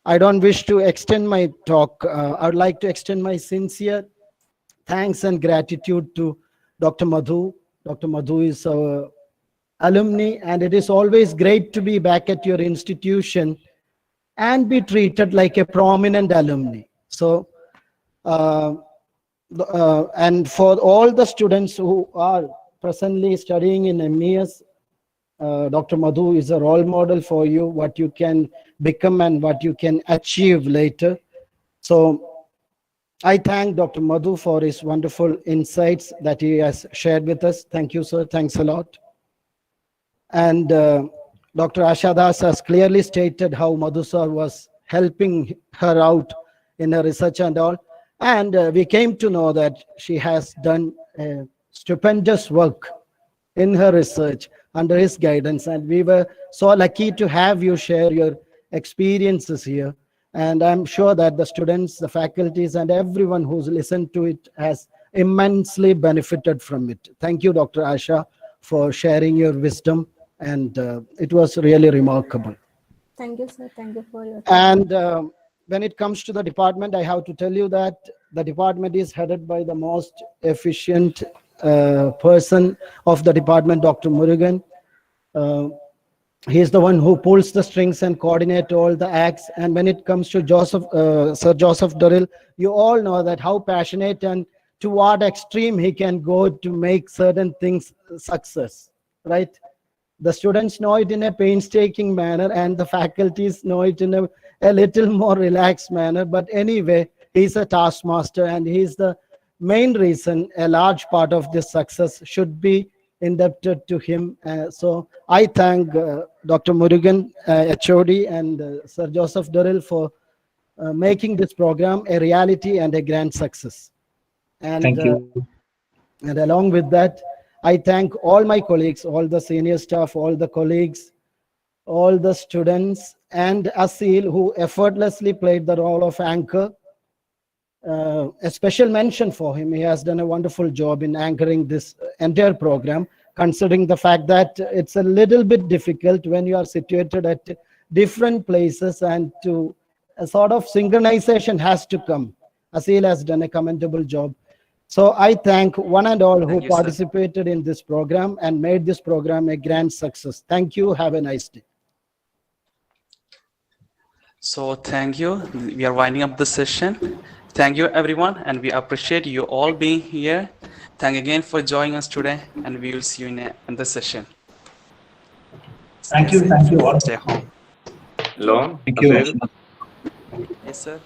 Speaker 6: I don't wish to extend my talk. I would like to extend my sincere thanks and gratitude to Dr. Madhu. Dr. Madhu is our alumni, and it is always great to be back at your institution and be treated like a prominent alumni. So, and for all the students who are presently studying in MES, Dr. Madhu is a role model for you, what you can become and what you can achieve later. So I thank Dr. Madhu for his wonderful insights that he has shared with us. Thank you, sir. Thanks a lot. And Dr. Asha Das has clearly stated how Madhu sir was helping her out in her research and all. And we came to know that she has done stupendous work in her research under his guidance. And we were so lucky to have you share your experiences here. And I'm sure that the students, the faculties, and everyone who's listened to it has immensely benefited from it. Thank you, Dr. Asha, for sharing your wisdom. And it was really remarkable.
Speaker 4: Thank you, sir. Thank you for your time.
Speaker 6: And when it comes to the department, I have to tell you that the department is headed by the most efficient person of the department, Dr. Murugan. He is the one who pulls the strings and coordinate all the acts. And when it comes to Sir Joseph Durrell, you all know that how passionate and to what extreme he can go to make certain things success, right? The students know it in a painstaking manner, and the faculties know it in a little more relaxed manner. But anyway, he's a taskmaster, and he's the main reason a large part of this success should be indebted to him. So I thank Dr. Murugan, HOD, and Sir Joseph Durrell for making this program a reality and a grand success. And,
Speaker 7: Thank you.
Speaker 6: And along with that, I thank all my colleagues, all the senior staff, all the colleagues, all the students, and Asil, who effortlessly played the role of anchor. A special mention for him. He has done a wonderful job in anchoring this entire program, considering the fact that it's a little bit difficult when you are situated at different places, and to a sort of synchronization has to come. Asil has done a commendable job. So I thank one and all who participated in this program and made this program a grand success. Thank you. Have a nice day.
Speaker 1: So thank you. We are winding up the session. Thank you, everyone, and we appreciate you all being here. Thank again for joining us today, and we will see you in the session.
Speaker 3: Thank you all.
Speaker 1: Stay home.
Speaker 7: Hello. Thank you.
Speaker 1: Yes, sir.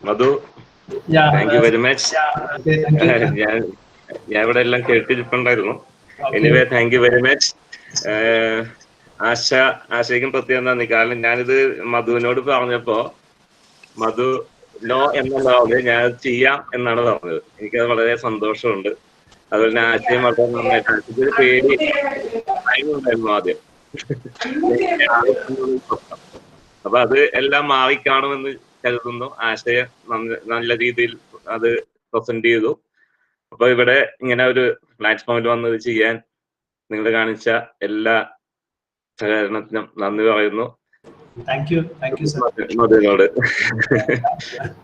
Speaker 7: Madhu,
Speaker 3: Yeah.
Speaker 7: thank you very much.
Speaker 3: Yeah. Okay, thank you.
Speaker 7: ഞാൻ ഇവിടെ എല്ലാം കേട്ടിരിപ്പുണ്ടായിരുന്നു. Anyway thank you very much. ആശയ്ക്കും പ്രത്യേകം നന്ദി. കാരണം ഞാനിത് മധുവിനോട് പറഞ്ഞപ്പോ മധു നോ എന്നല്ല പറഞ്ഞത്, ഞാൻ ചെയ്യാം എന്നാണ് പറഞ്ഞത്. എനിക്കത് വളരെ സന്തോഷമുണ്ട്. അതുപോലെ തന്നെ ആശയം വളരെ നന്നായിട്ട്, ആശയ്ക്കൊരു പേടി ഉണ്ടായിരുന്നു ആദ്യം. അപ്പൊ അത് എല്ലാം മാറിക്കാണുമെന്ന് കരുതുന്നു. ആശയം നല്ല രീതിയിൽ അത് പ്രസന്റ് ചെയ്തു. അപ്പൊ ഇവിടെ ഇങ്ങനെ ഒരു പ്ലാറ്റ്ഫോമിൽ വന്നത് ചെയ്യാൻ നിങ്ങൾ കാണിച്ച എല്ലാ സഹകരണത്തിനും നന്ദി പറയുന്നു. മധുവിനോട്.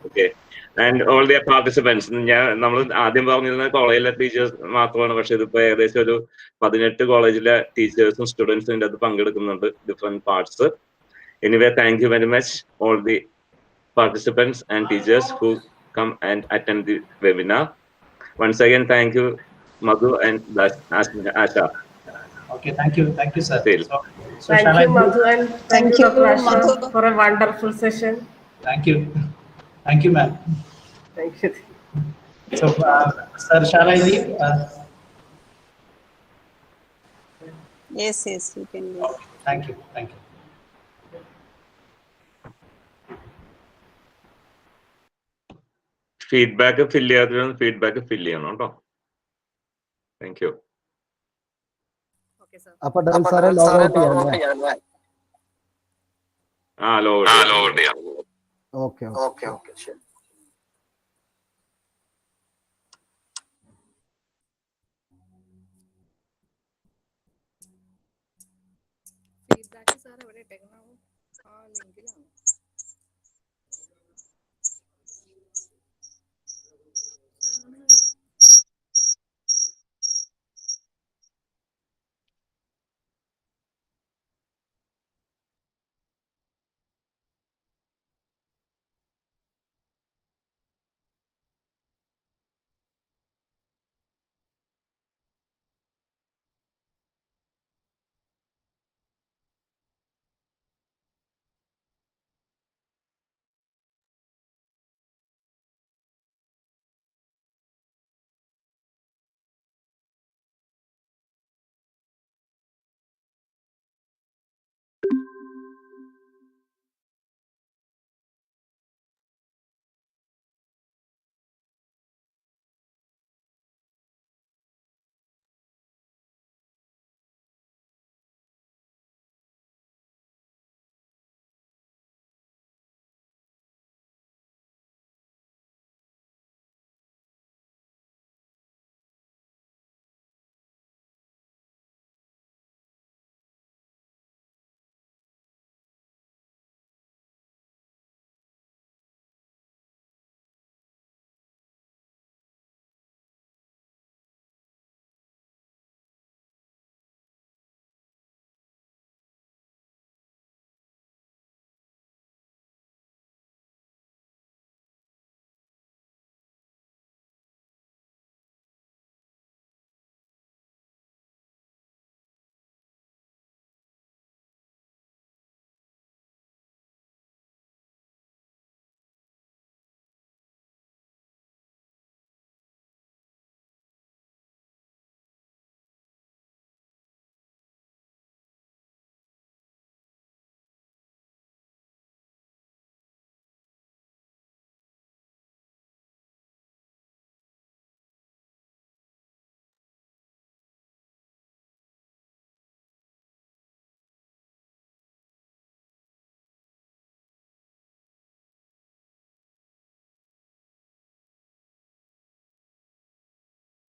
Speaker 7: Okay. And all the participants. നമ്മൾ ആദ്യം പറഞ്ഞിരുന്ന കോളേജിലെ ടീച്ചേഴ്സ് മാത്രമാണ്, പക്ഷെ ഇതിപ്പോ ഏകദേശം ഒരു 18 കോളേജിലെ ടീച്ചേഴ്സും സ്റ്റുഡൻസും ഇതിന്റെ അത് പങ്കെടുക്കുന്നുണ്ട്, different parts. Anyway thank you very much all the participants and teachers who come and attend the webinar. Once again, thank you, Madhu and Asha.
Speaker 3: Okay, thank you, sir. So
Speaker 8: thank you, Madhu, and thank you, Dr. Asha, for a wonderful session.
Speaker 3: Thank you, ma'am.
Speaker 8: Thank you.
Speaker 3: So, sir, shall I leave?
Speaker 9: Yes, you can leave.
Speaker 3: Thank you.
Speaker 7: Feedback fill ചെയ്യാത്ത feedback fill ചെയ്യണം കേട്ടോ. Thank you.
Speaker 6: അപ്പൊ സാറേ logout ചെയ്യാം.
Speaker 7: Logout ചെയ്യാം.
Speaker 6: Okay ശരി.
Speaker 10: Sir എവിടെ ഇട്ടേക്കണാവോ? ആ ലിങ്കിലാണ്.